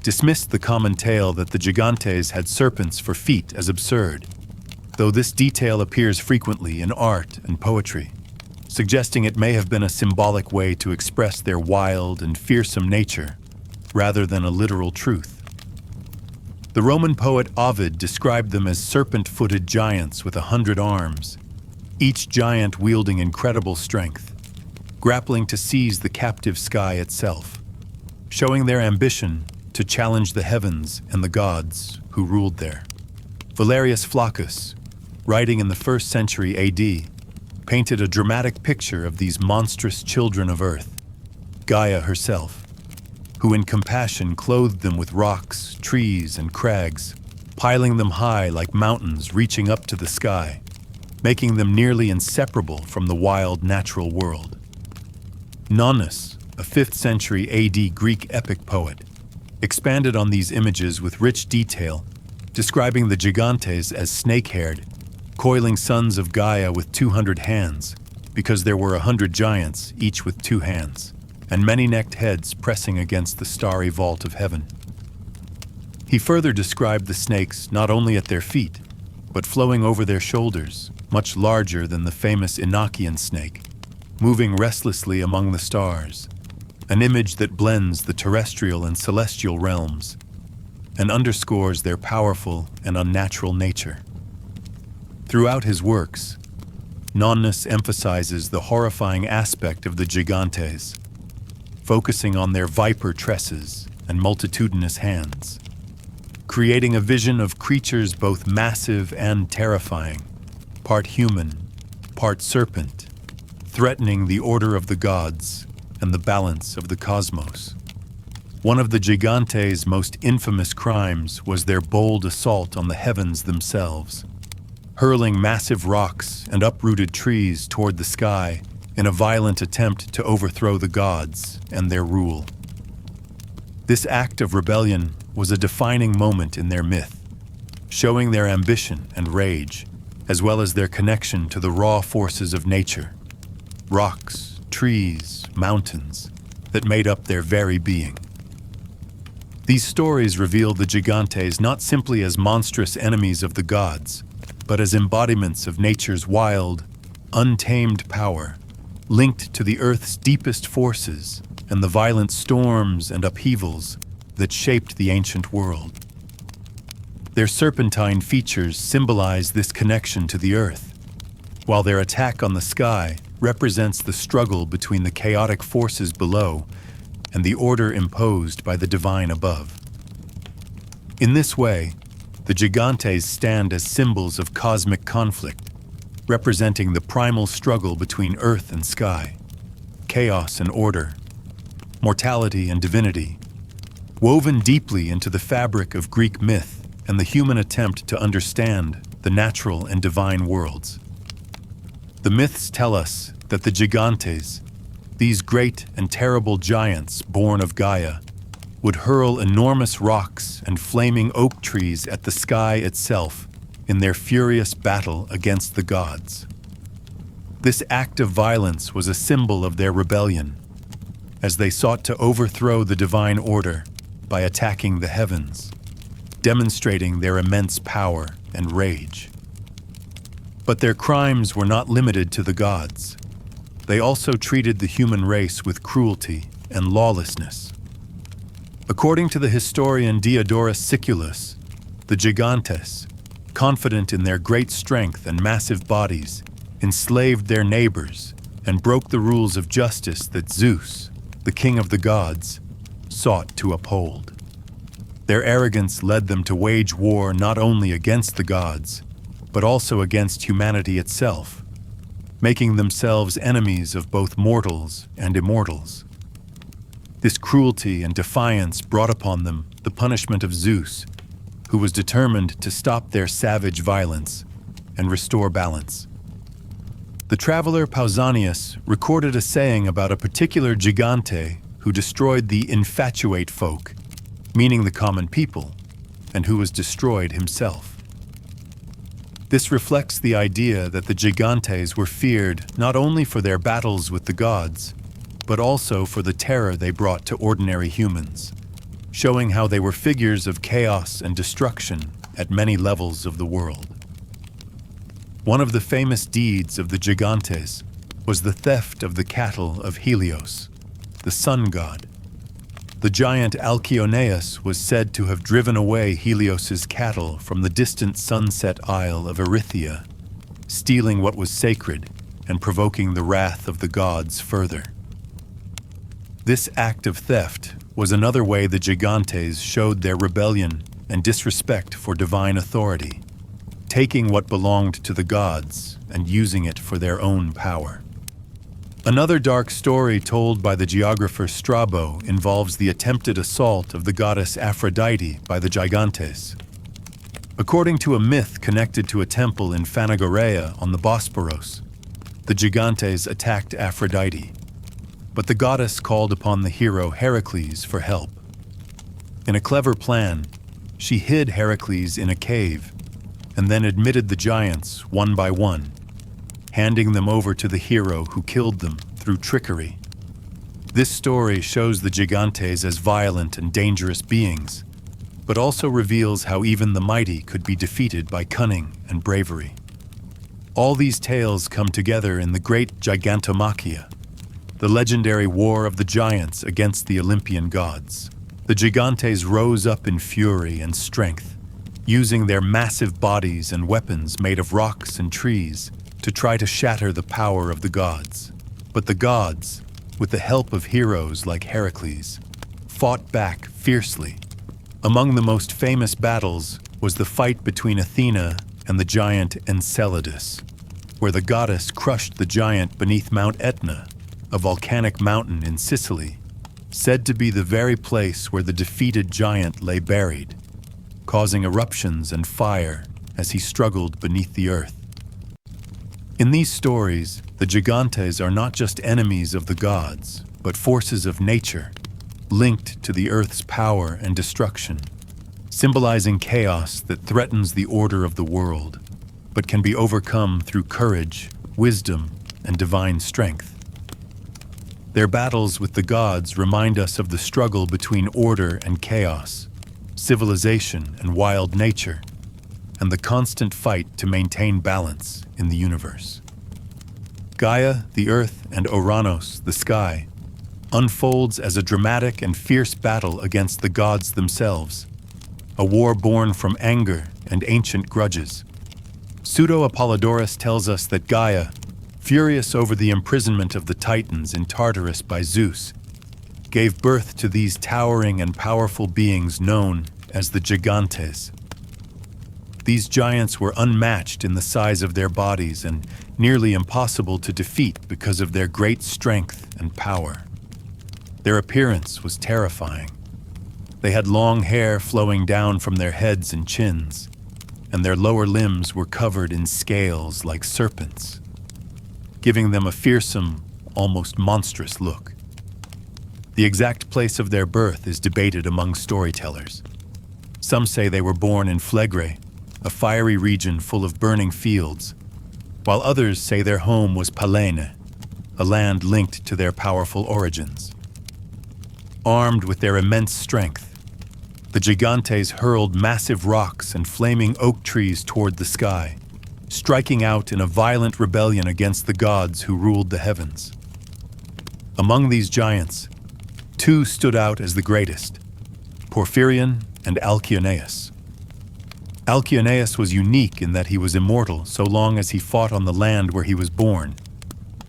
dismissed the common tale that the Gigantes had serpents for feet as absurd, though this detail appears frequently in art and poetry, suggesting it may have been a symbolic way to express their wild and fearsome nature, rather than a literal truth. The Roman poet Ovid described them as serpent-footed giants with 100 arms, each giant wielding incredible strength, grappling to seize the captive sky itself, showing their ambition to challenge the heavens and the gods who ruled there. Valerius Flaccus, writing in the 1st century AD, painted a dramatic picture of these monstrous children of earth, Gaia herself, who in compassion clothed them with rocks, trees, and crags, piling them high like mountains reaching up to the sky, making them nearly inseparable from the wild natural world. Nonnus, a 5th century AD Greek epic poet, expanded on these images with rich detail, describing the Gigantes as snake-haired, coiling sons of Gaia with 200 hands, because there were 100 giants, each with 2 hands, and many-necked heads pressing against the starry vault of heaven. He further described the snakes not only at their feet, but flowing over their shoulders, much larger than the famous Enochian snake, moving restlessly among the stars, an image that blends the terrestrial and celestial realms, and underscores their powerful and unnatural nature. Throughout his works, Nonnus emphasizes the horrifying aspect of the Gigantes, focusing on their viper tresses and multitudinous hands, creating a vision of creatures both massive and terrifying, part human, part serpent, threatening the order of the gods and the balance of the cosmos. One of the Gigantes' most infamous crimes was their bold assault on the heavens themselves, hurling massive rocks and uprooted trees toward the sky in a violent attempt to overthrow the gods and their rule. This act of rebellion was a defining moment in their myth, showing their ambition and rage, as well as their connection to the raw forces of nature, rocks, trees, mountains, that made up their very being. These stories reveal the Gigantes not simply as monstrous enemies of the gods, but as embodiments of nature's wild, untamed power, linked to the Earth's deepest forces and the violent storms and upheavals that shaped the ancient world. Their serpentine features symbolize this connection to the Earth, while their attack on the sky represents the struggle between the chaotic forces below and the order imposed by the divine above. In this way, the Gigantes stand as symbols of cosmic conflict, representing the primal struggle between earth and sky, chaos and order, mortality and divinity, woven deeply into the fabric of Greek myth and the human attempt to understand the natural and divine worlds. The myths tell us that the Gigantes, these great and terrible giants born of Gaia, would hurl enormous rocks and flaming oak trees at the sky itself in their furious battle against the gods. This act of violence was a symbol of their rebellion, as they sought to overthrow the divine order by attacking the heavens, demonstrating their immense power and rage. But their crimes were not limited to the gods. They also treated the human race with cruelty and lawlessness. According to the historian Diodorus Siculus, the Gigantes, confident in their great strength and massive bodies, enslaved their neighbors and broke the rules of justice that Zeus, the king of the gods, sought to uphold. Their arrogance led them to wage war not only against the gods, but also against humanity itself, making themselves enemies of both mortals and immortals. This cruelty and defiance brought upon them the punishment of Zeus, who was determined to stop their savage violence and restore balance. The traveler Pausanias recorded a saying about a particular Gigante who destroyed the infatuate folk, meaning the common people, and who was destroyed himself. This reflects the idea that the Gigantes were feared not only for their battles with the gods, but also for the terror they brought to ordinary humans, showing how they were figures of chaos and destruction at many levels of the world. One of the famous deeds of the Gigantes was the theft of the cattle of Helios, the sun god. The giant Alcyoneus was said to have driven away Helios's cattle from the distant sunset isle of Erythea, stealing what was sacred and provoking the wrath of the gods further. This act of theft was another way the Gigantes showed their rebellion and disrespect for divine authority, taking what belonged to the gods and using it for their own power. Another dark story told by the geographer Strabo involves the attempted assault of the goddess Aphrodite by the Gigantes. According to a myth connected to a temple in Phanagorea on the Bosporus, the Gigantes attacked Aphrodite, but the goddess called upon the hero Heracles for help. In a clever plan, she hid Heracles in a cave and then admitted the giants one by one, handing them over to the hero who killed them through trickery. This story shows the Gigantes as violent and dangerous beings, but also reveals how even the mighty could be defeated by cunning and bravery. All these tales come together in the great Gigantomachy, the legendary war of the giants against the Olympian gods. The Gigantes rose up in fury and strength, using their massive bodies and weapons made of rocks and trees to try to shatter the power of the gods. But the gods, with the help of heroes like Heracles, fought back fiercely. Among the most famous battles was the fight between Athena and the giant Enceladus, where the goddess crushed the giant beneath Mount Etna, a volcanic mountain in Sicily, said to be the very place where the defeated giant lay buried, causing eruptions and fire as he struggled beneath the earth. In these stories, the Gigantes are not just enemies of the gods, but forces of nature, linked to the earth's power and destruction, symbolizing chaos that threatens the order of the world, but can be overcome through courage, wisdom, and divine strength. Their battles with the gods remind us of the struggle between order and chaos, civilization and wild nature, and the constant fight to maintain balance in the universe. Gaia, the earth, and Ouranos, the sky, unfolds as a dramatic and fierce battle against the gods themselves, a war born from anger and ancient grudges. Pseudo-Apollodorus tells us that Gaia, furious over the imprisonment of the Titans in Tartarus by Zeus, gave birth to these towering and powerful beings known as the Gigantes. These giants were unmatched in the size of their bodies and nearly impossible to defeat because of their great strength and power. Their appearance was terrifying. They had long hair flowing down from their heads and chins, and their lower limbs were covered in scales like serpents, giving them a fearsome, almost monstrous look. The exact place of their birth is debated among storytellers. Some say they were born in Phlegre, a fiery region full of burning fields, while others say their home was Pallene, a land linked to their powerful origins. Armed with their immense strength, the Gigantes hurled massive rocks and flaming oak trees toward the sky, striking out in a violent rebellion against the gods who ruled the heavens. Among these giants, two stood out as the greatest, Porphyrion and Alcyoneus. Alcyoneus was unique in that he was immortal so long as he fought on the land where he was born,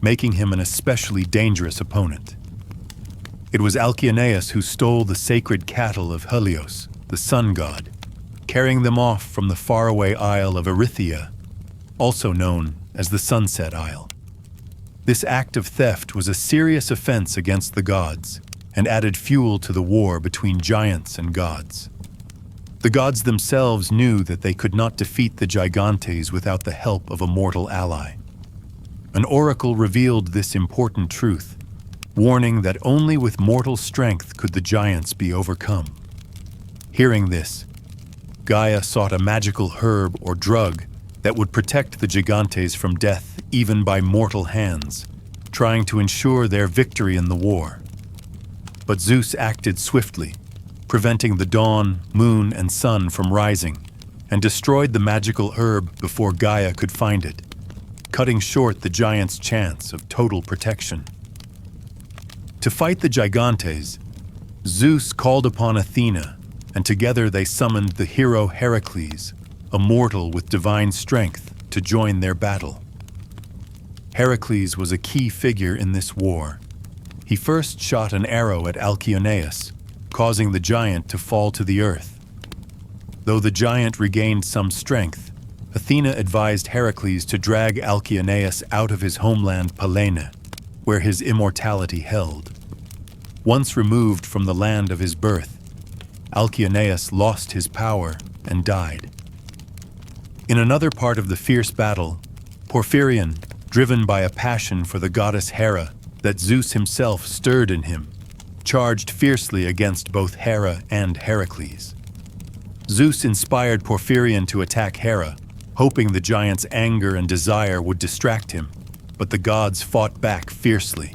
making him an especially dangerous opponent. It was Alcyoneus who stole the sacred cattle of Helios, the sun god, carrying them off from the faraway isle of Erythea, also known as the Sunset Isle. This act of theft was a serious offense against the gods and added fuel to the war between giants and gods. The gods themselves knew that they could not defeat the Gigantes without the help of a mortal ally. An oracle revealed this important truth, warning that only with mortal strength could the giants be overcome. Hearing this, Gaia sought a magical herb or drug that would protect the Gigantes from death even by mortal hands, trying to ensure their victory in the war. But Zeus acted swiftly, preventing the dawn, moon, and sun from rising, and destroyed the magical herb before Gaia could find it, cutting short the giants' chance of total protection. To fight the Gigantes, Zeus called upon Athena, and together they summoned the hero Heracles, a mortal with divine strength, to join their battle. Heracles was a key figure in this war. He first shot an arrow at Alcyoneus, causing the giant to fall to the earth. Though the giant regained some strength, Athena advised Heracles to drag Alcyoneus out of his homeland Pallene, where his immortality held. Once removed from the land of his birth, Alcyoneus lost his power and died. In another part of the fierce battle, Porphyrion, driven by a passion for the goddess Hera that Zeus himself stirred in him, charged fiercely against both Hera and Heracles. Zeus inspired Porphyrion to attack Hera, hoping the giant's anger and desire would distract him, but the gods fought back fiercely.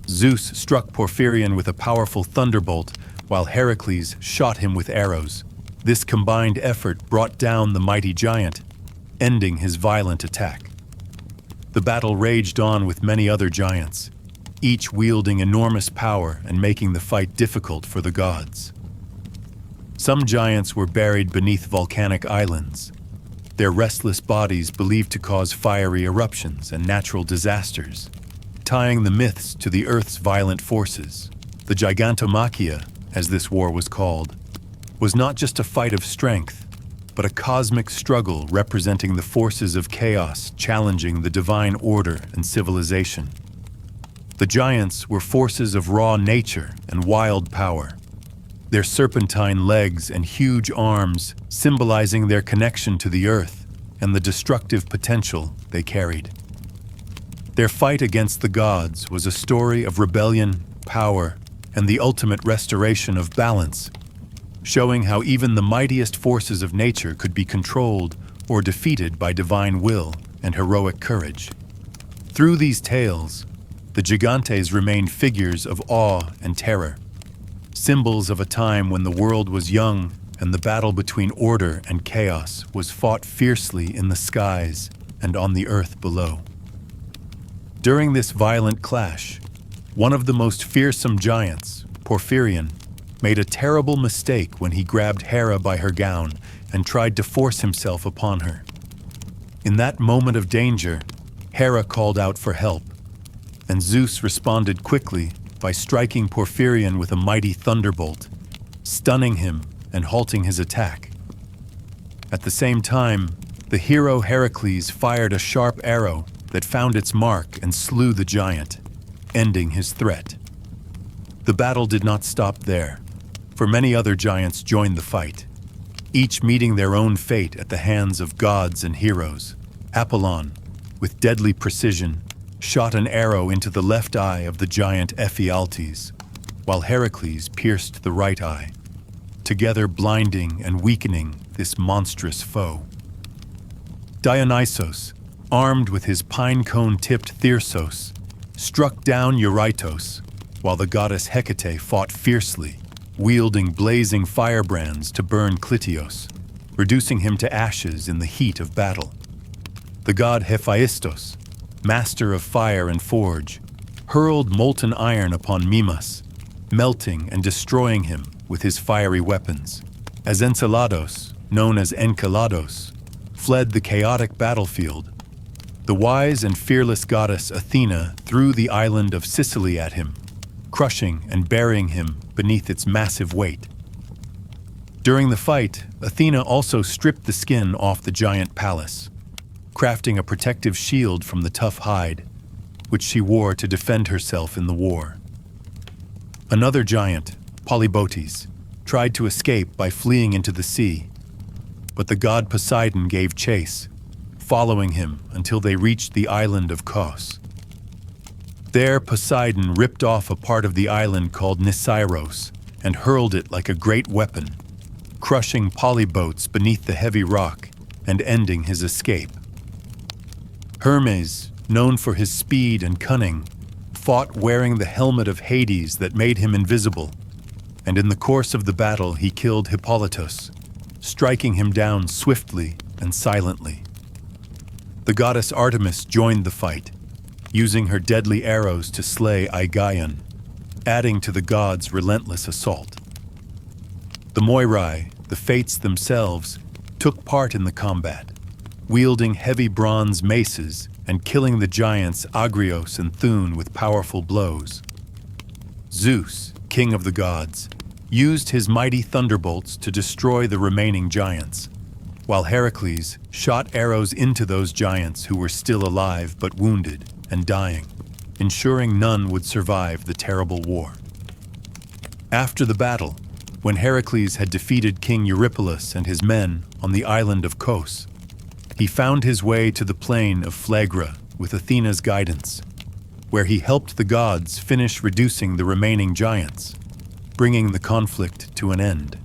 Zeus struck Porphyrion with a powerful thunderbolt, while Heracles shot him with arrows. This combined effort brought down the mighty giant, ending his violent attack. The battle raged on with many other giants, each wielding enormous power and making the fight difficult for the gods. Some giants were buried beneath volcanic islands, their restless bodies believed to cause fiery eruptions and natural disasters, tying the myths to the Earth's violent forces. The Gigantomachy, as this war was called, was not just a fight of strength, but a cosmic struggle representing the forces of chaos challenging the divine order and civilization. The giants were forces of raw nature and wild power, their serpentine legs and huge arms symbolizing their connection to the earth and the destructive potential they carried. Their fight against the gods was a story of rebellion, power, and the ultimate restoration of balance, showing how even the mightiest forces of nature could be controlled or defeated by divine will and heroic courage. Through these tales, the gigantes remained figures of awe and terror, symbols of a time when the world was young and the battle between order and chaos was fought fiercely in the skies and on the earth below. During this violent clash, one of the most fearsome giants, Porphyrion, made a terrible mistake when he grabbed Hera by her gown and tried to force himself upon her. In that moment of danger, Hera called out for help, and Zeus responded quickly by striking Porphyrion with a mighty thunderbolt, stunning him and halting his attack. At the same time, the hero Heracles fired a sharp arrow that found its mark and slew the giant, ending his threat. The battle did not stop there, for many other giants joined the fight, each meeting their own fate at the hands of gods and heroes. Apollon, with deadly precision, shot an arrow into the left eye of the giant Ephialtes, while Heracles pierced the right eye, together blinding and weakening this monstrous foe. Dionysos, armed with his pine-cone-tipped thyrsos, struck down Eurytos, while the goddess Hecate fought fiercely, wielding blazing firebrands to burn Clytios, reducing him to ashes in the heat of battle. The god Hephaistos, master of fire and forge, hurled molten iron upon Mimas, melting and destroying him with his fiery weapons, as Enceladus, known as Enceladus, fled the chaotic battlefield. The wise and fearless goddess Athena threw the island of Sicily at him, crushing and burying him beneath its massive weight. During the fight, Athena also stripped the skin off the giant palace, crafting a protective shield from the tough hide, which she wore to defend herself in the war. Another giant, Polybotes, tried to escape by fleeing into the sea, but the god Poseidon gave chase, following him until they reached the island of Kos. There, Poseidon ripped off a part of the island called Nisairos and hurled it like a great weapon, crushing Polybotes beneath the heavy rock and ending his escape. Hermes, known for his speed and cunning, fought wearing the helmet of Hades that made him invisible, and in the course of the battle he killed Hippolytos, striking him down swiftly and silently. The goddess Artemis joined the fight, using her deadly arrows to slay Aegaeon, adding to the gods' relentless assault. The Moirai, the Fates themselves, took part in the combat, wielding heavy bronze maces and killing the giants Agrios and Thun with powerful blows. Zeus, king of the gods, used his mighty thunderbolts to destroy the remaining giants, while Heracles shot arrows into those giants who were still alive but wounded and dying, ensuring none would survive the terrible war. After the battle, when Heracles had defeated King Eurypylus and his men on the island of Kos, he found his way to the plain of Phlegra with Athena's guidance, where he helped the gods finish reducing the remaining giants, bringing the conflict to an end.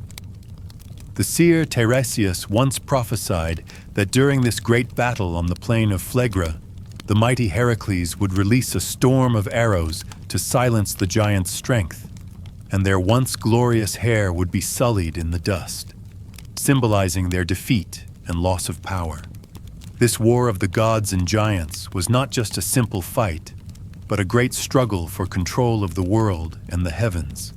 The seer Tiresias once prophesied that during this great battle on the plain of Phlegra, the mighty Heracles would release a storm of arrows to silence the giants' strength, and their once glorious hair would be sullied in the dust, symbolizing their defeat and loss of power. This war of the gods and giants was not just a simple fight, but a great struggle for control of the world and the heavens.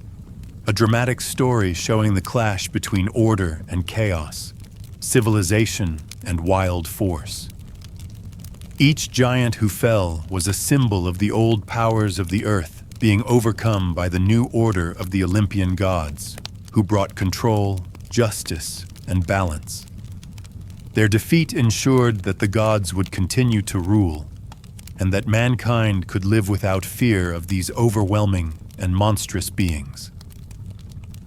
A dramatic story showing the clash between order and chaos, civilization and wild force. Each giant who fell was a symbol of the old powers of the earth being overcome by the new order of the Olympian gods, who brought control, justice, and balance. Their defeat ensured that the gods would continue to rule, and that mankind could live without fear of these overwhelming and monstrous beings.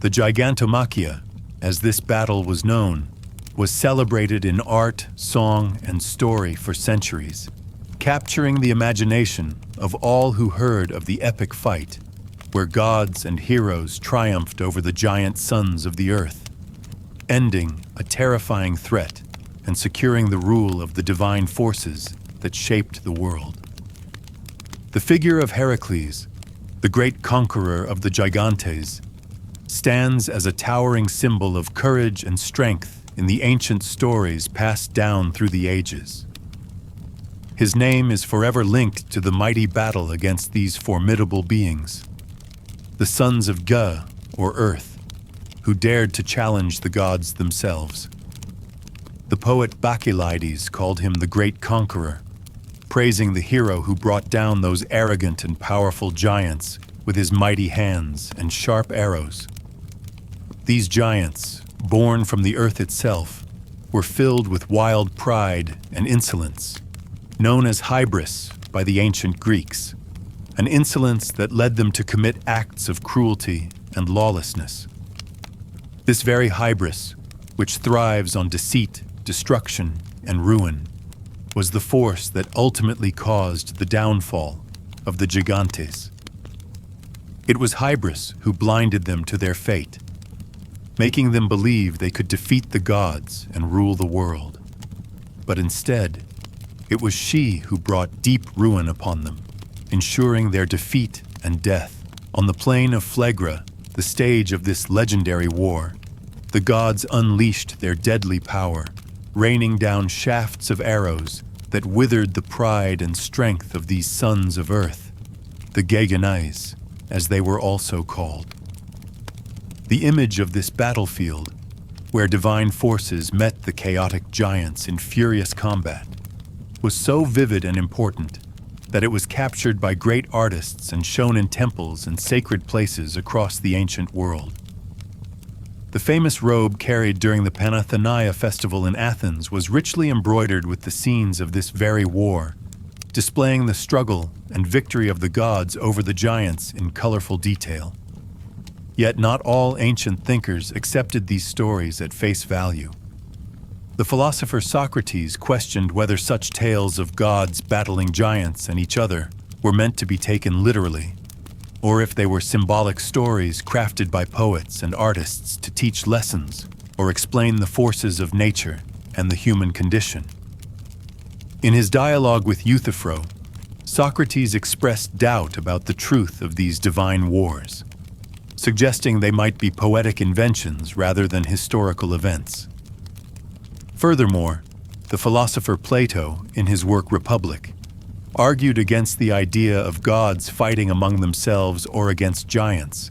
The Gigantomachy, as this battle was known, was celebrated in art, song, and story for centuries, capturing the imagination of all who heard of the epic fight, where gods and heroes triumphed over the giant sons of the earth, ending a terrifying threat and securing the rule of the divine forces that shaped the world. The figure of Heracles, the great conqueror of the Gigantes, stands as a towering symbol of courage and strength in the ancient stories passed down through the ages. His name is forever linked to the mighty battle against these formidable beings, the sons of Gaia, or Earth, who dared to challenge the gods themselves. The poet Bacchylides called him the great conqueror, praising the hero who brought down those arrogant and powerful giants with his mighty hands and sharp arrows. These giants, born from the earth itself, were filled with wild pride and insolence, known as hybris by the ancient Greeks, an insolence that led them to commit acts of cruelty and lawlessness. This very hybris, which thrives on deceit, destruction, and ruin, was the force that ultimately caused the downfall of the Gigantes. It was hybris who blinded them to their fate, making them believe they could defeat the gods and rule the world. But instead, it was she who brought deep ruin upon them, ensuring their defeat and death. On the plain of Phlegra, the stage of this legendary war, the gods unleashed their deadly power, raining down shafts of arrows that withered the pride and strength of these sons of earth, the Gigantes, as they were also called. The image of this battlefield, where divine forces met the chaotic giants in furious combat, was so vivid and important that it was captured by great artists and shown in temples and sacred places across the ancient world. The famous robe carried during the Panathenaea festival in Athens was richly embroidered with the scenes of this very war, displaying the struggle and victory of the gods over the giants in colorful detail. Yet not all ancient thinkers accepted these stories at face value. The philosopher Socrates questioned whether such tales of gods battling giants and each other were meant to be taken literally, or if they were symbolic stories crafted by poets and artists to teach lessons or explain the forces of nature and the human condition. In his dialogue with Euthyphro, Socrates expressed doubt about the truth of these divine wars, suggesting they might be poetic inventions rather than historical events. Furthermore, the philosopher Plato, in his work Republic, argued against the idea of gods fighting among themselves or against giants,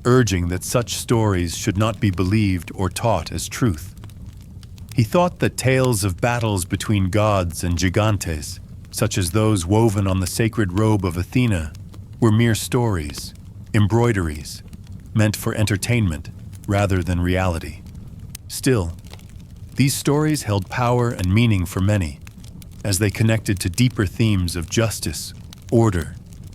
urging that such stories should not be believed or taught as truth. He thought that tales of battles between gods and gigantes, such as those woven on the sacred robe of Athena, were mere stories, embroideries, meant for entertainment rather than reality. Still, these stories held power and meaning for many, as they connected to deeper themes of justice, order,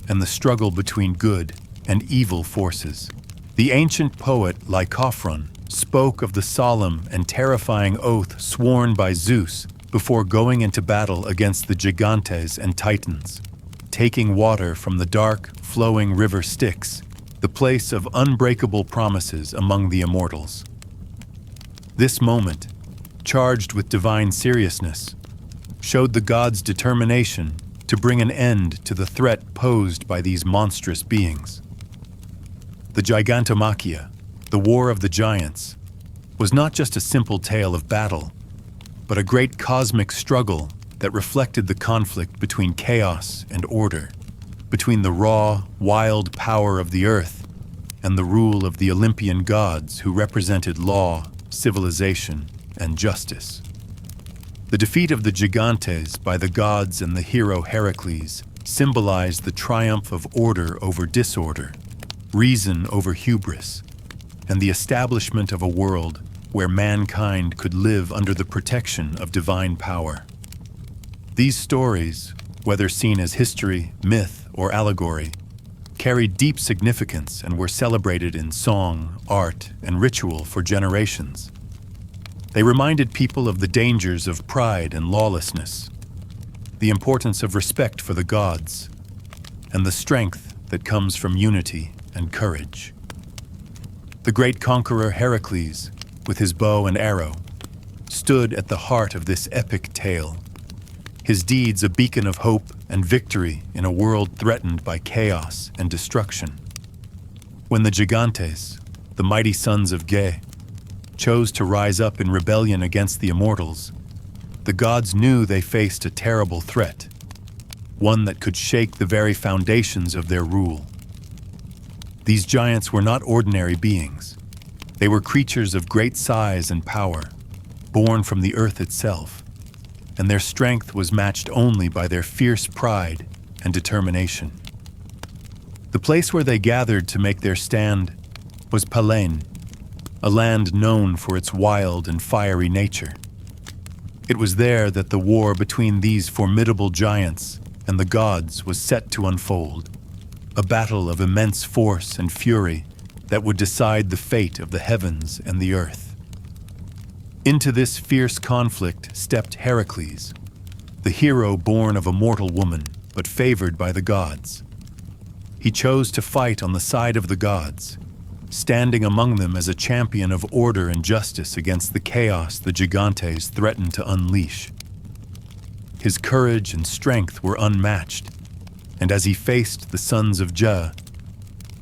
and the struggle between good and evil forces. The ancient poet Lycophron spoke of the solemn and terrifying oath sworn by Zeus before going into battle against the Gigantes and Titans, taking water from the dark, flowing river Styx, the place of unbreakable promises among the immortals. This moment, charged with divine seriousness, showed the gods' determination to bring an end to the threat posed by these monstrous beings. The Gigantomachy, the War of the Giants, was not just a simple tale of battle, but a great cosmic struggle that reflected the conflict between chaos and order, between the raw, wild power of the earth and the rule of the Olympian gods who represented law, civilization, and justice. The defeat of the Gigantes by the gods and the hero Heracles symbolized the triumph of order over disorder, reason over hubris, and the establishment of a world where mankind could live under the protection of divine power. These stories, whether seen as history, myth, or allegory, carried deep significance and were celebrated in song, art, and ritual for generations. They reminded people of the dangers of pride and lawlessness, the importance of respect for the gods, and the strength that comes from unity and courage. The great conqueror Heracles, with his bow and arrow, stood at the heart of this epic tale. his deeds a beacon of hope and victory in a world threatened by chaos and destruction. When the Gigantes, the mighty sons of Gaia, chose to rise up in rebellion against the immortals, the gods knew they faced a terrible threat, one that could shake the very foundations of their rule. These giants were not ordinary beings. They were creatures of great size and power, born from the earth itself, and their strength was matched only by their fierce pride and determination. The place where they gathered to make their stand was Palain, a land known for its wild and fiery nature. It was there that the war between these formidable giants and the gods was set to unfold, a battle of immense force and fury that would decide the fate of the heavens and the earth. Into this fierce conflict stepped Heracles, the hero born of a mortal woman but favored by the gods. He chose to fight on the side of the gods, standing among them as a champion of order and justice against the chaos the Gigantes threatened to unleash. His courage and strength were unmatched, and as he faced the sons of Gaia,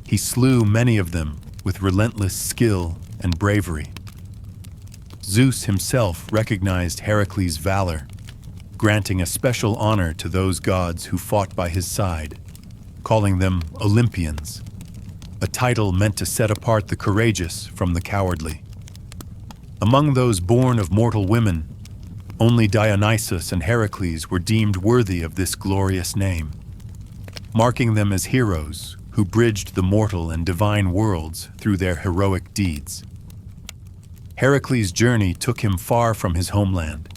he slew many of them with relentless skill and bravery. Zeus himself recognized Heracles' valor, granting a special honor to those gods who fought by his side, calling them Olympians, a title meant to set apart the courageous from the cowardly. Among those born of mortal women, only Dionysus and Heracles were deemed worthy of this glorious name, marking them as heroes who bridged the mortal and divine worlds through their heroic deeds. Heracles' journey took him far from his homeland,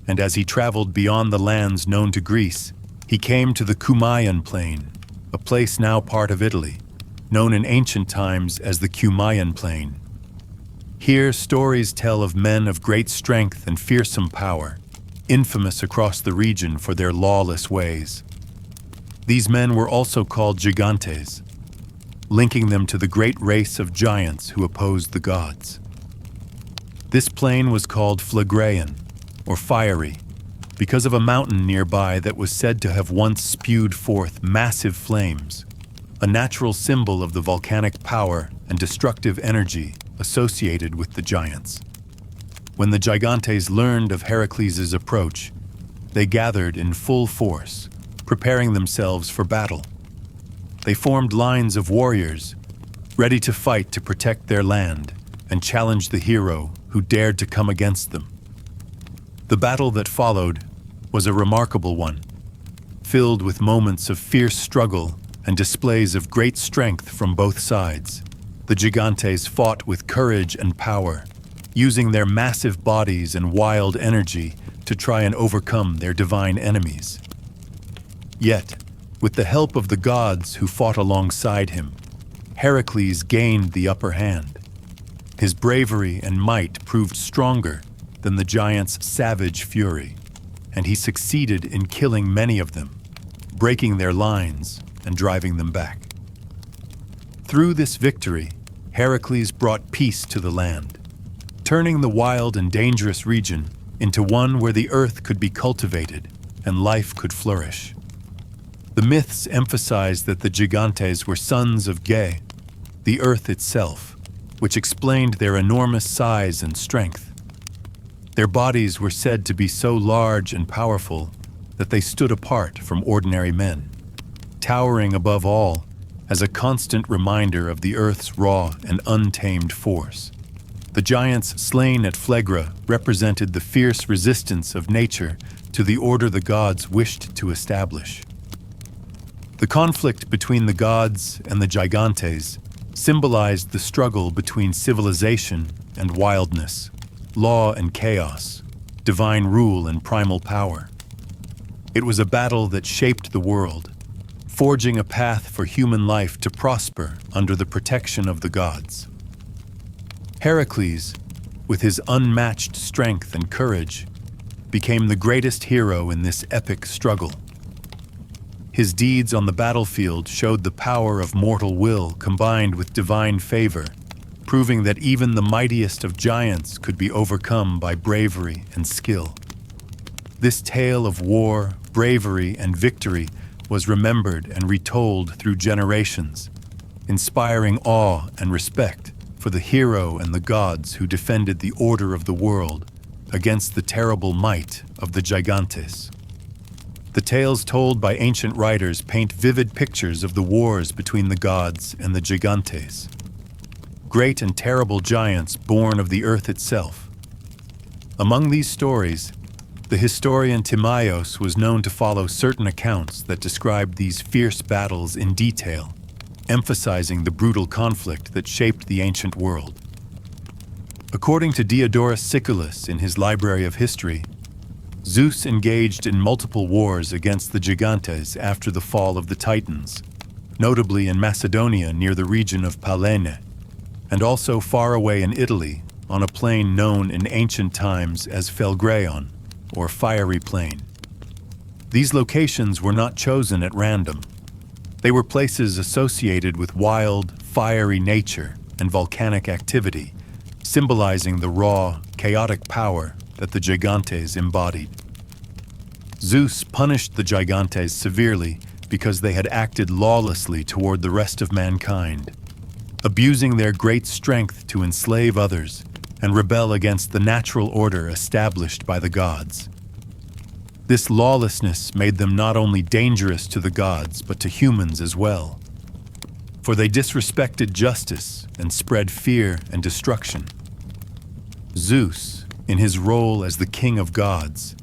and as he traveled beyond the lands known to Greece, he came to the Cumaean Plain, a place now part of Italy, known in ancient times as the Cumaean Plain. Here, stories tell of men of great strength and fearsome power, infamous across the region for their lawless ways. These men were also called Gigantes, linking them to the great race of giants who opposed the gods. This plain was called Phlegraean, or fiery, because of a mountain nearby that was said to have once spewed forth massive flames, a natural symbol of the volcanic power and destructive energy associated with the giants. When the Gigantes learned of Heracles' approach, they gathered in full force, preparing themselves for battle. They formed lines of warriors, ready to fight to protect their land and challenge the hero who dared to come against them. The battle that followed was a remarkable one, filled with moments of fierce struggle and displays of great strength from both sides. The Gigantes fought with courage and power, using their massive bodies and wild energy to try and overcome their divine enemies. Yet, with the help of the gods who fought alongside him, Heracles gained the upper hand. His bravery and might proved stronger than the giants' savage fury, and he succeeded in killing many of them, breaking their lines and driving them back. Through this victory, Heracles brought peace to the land, turning the wild and dangerous region into one where the earth could be cultivated and life could flourish. The myths emphasize that the Gigantes were sons of Gaia, the earth itself, which explained their enormous size and strength. Their bodies were said to be so large and powerful that they stood apart from ordinary men, towering above all as a constant reminder of the earth's raw and untamed force. The giants slain at Phlegra represented the fierce resistance of nature to the order the gods wished to establish. The conflict between the gods and the Gigantes symbolized the struggle between civilization and wildness, law and chaos, divine rule and primal power. It was a battle that shaped the world, forging a path for human life to prosper under the protection of the gods. Heracles, with his unmatched strength and courage, became the greatest hero in this epic struggle. His deeds on the battlefield showed the power of mortal will combined with divine favor, proving that even the mightiest of giants could be overcome by bravery and skill. This tale of war, bravery, and victory was remembered and retold through generations, inspiring awe and respect for the hero and the gods who defended the order of the world against the terrible might of the Gigantes. The tales told by ancient writers paint vivid pictures of the wars between the gods and the Gigantes, great and terrible giants born of the earth itself. Among these stories, the historian Timaeus was known to follow certain accounts that described these fierce battles in detail, emphasizing the brutal conflict that shaped the ancient world. According to Diodorus Siculus in his Library of History, Zeus engaged in multiple wars against the Gigantes after the fall of the Titans, notably in Macedonia near the region of Pallene, and also far away in Italy on a plain known in ancient times as Felgreon, or fiery plain. These locations were not chosen at random. They were places associated with wild, fiery nature and volcanic activity, symbolizing the raw, chaotic power that the Gigantes embodied. Zeus punished the Gigantes severely because they had acted lawlessly toward the rest of mankind, abusing their great strength to enslave others and rebel against the natural order established by the gods. This lawlessness made them not only dangerous to the gods, but to humans as well, for they disrespected justice and spread fear and destruction. Zeus, in his role as the king of gods,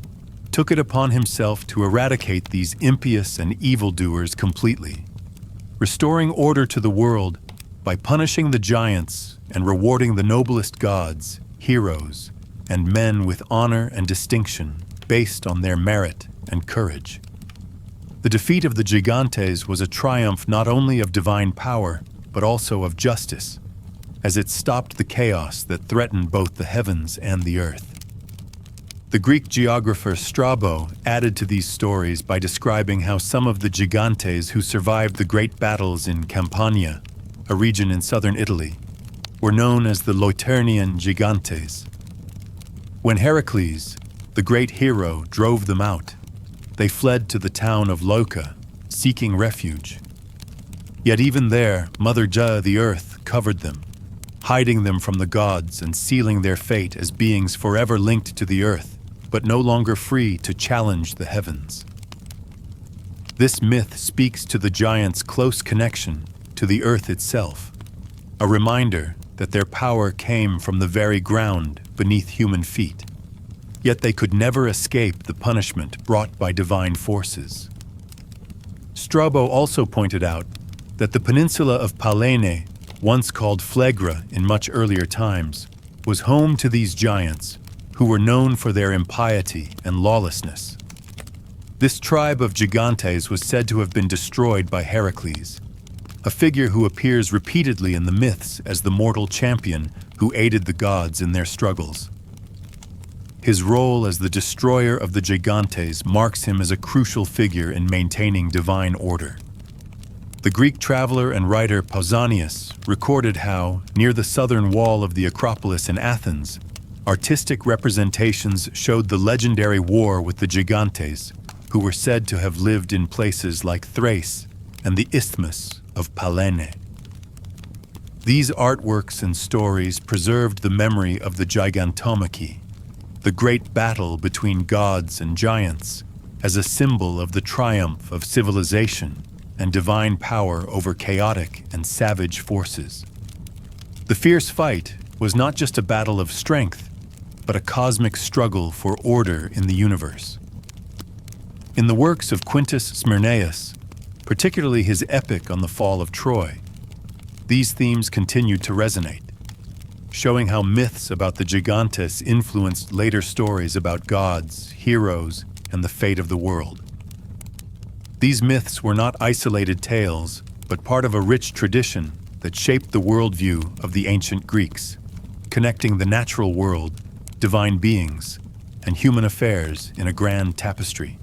took it upon himself to eradicate these impious and evildoers completely, restoring order to the world by punishing the giants and rewarding the noblest gods, heroes, and men with honor and distinction based on their merit and courage. The defeat of the Gigantes was a triumph not only of divine power, but also of justice, as it stopped the chaos that threatened both the heavens and the earth. The Greek geographer Strabo added to these stories by describing how some of the Gigantes who survived the great battles in Campania, a region in southern Italy, were known as the Loiternian Gigantes. When Heracles, the great hero, drove them out, they fled to the town of Leuca, seeking refuge. Yet even there, Mother Gaia, the earth, covered them, hiding them from the gods and sealing their fate as beings forever linked to the earth, but no longer free to challenge the heavens. This myth speaks to the giants' close connection to the earth itself, a reminder that their power came from the very ground beneath human feet. Yet they could never escape the punishment brought by divine forces. Strabo also pointed out that the peninsula of Pallene, once called Phlegra in much earlier times, was home to these giants who were known for their impiety and lawlessness. This tribe of Gigantes was said to have been destroyed by Heracles, a figure who appears repeatedly in the myths as the mortal champion who aided the gods in their struggles. His role as the destroyer of the Gigantes marks him as a crucial figure in maintaining divine order. The Greek traveler and writer Pausanias recorded how, near the southern wall of the Acropolis in Athens, artistic representations showed the legendary war with the Gigantes, who were said to have lived in places like Thrace and the Isthmus of Pallene. These artworks and stories preserved the memory of the Gigantomachy, the great battle between gods and giants, as a symbol of the triumph of civilization and divine power over chaotic and savage forces. The fierce fight was not just a battle of strength, but a cosmic struggle for order in the universe. In the works of Quintus Smyrnaeus, particularly his epic on the fall of Troy, these themes continued to resonate, showing how myths about the Gigantes influenced later stories about gods, heroes, and the fate of the world. These myths were not isolated tales, but part of a rich tradition that shaped the worldview of the ancient Greeks, connecting the natural world, divine beings, and human affairs in a grand tapestry.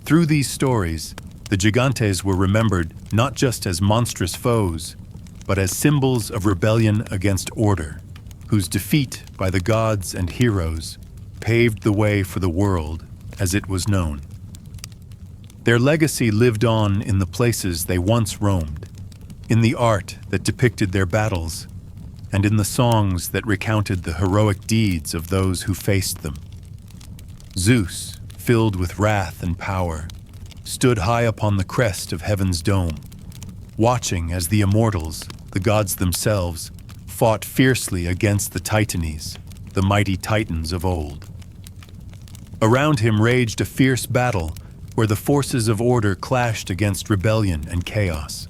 Through these stories, the Gigantes were remembered not just as monstrous foes, but as symbols of rebellion against order, whose defeat by the gods and heroes paved the way for the world as it was known. Their legacy lived on in the places they once roamed, in the art that depicted their battles, and in the songs that recounted the heroic deeds of those who faced them. Zeus, filled with wrath and power, stood high upon the crest of heaven's dome, watching as the immortals, the gods themselves, fought fiercely against the Titanes, the mighty titans of old. Around him raged a fierce battle where the forces of order clashed against rebellion and chaos.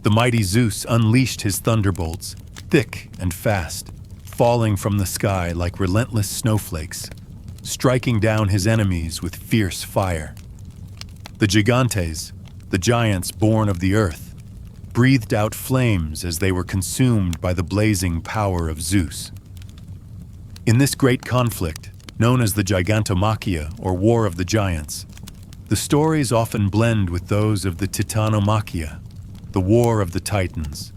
The mighty Zeus unleashed his thunderbolts, thick and fast, falling from the sky like relentless snowflakes, striking down his enemies with fierce fire. The Gigantes, the giants born of the earth, breathed out flames as they were consumed by the blazing power of Zeus. In this great conflict, known as the Gigantomachy, or War of the Giants, the stories often blend with those of the Titanomachy, the War of the Titans,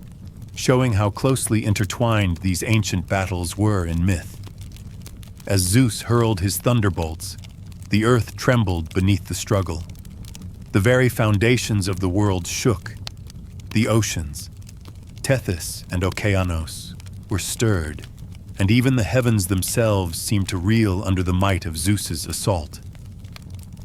showing how closely intertwined these ancient battles were in myth. As Zeus hurled his thunderbolts, the earth trembled beneath the struggle. The very foundations of the world shook. The oceans, Tethys and Okeanos, were stirred, and even the heavens themselves seemed to reel under the might of Zeus's assault.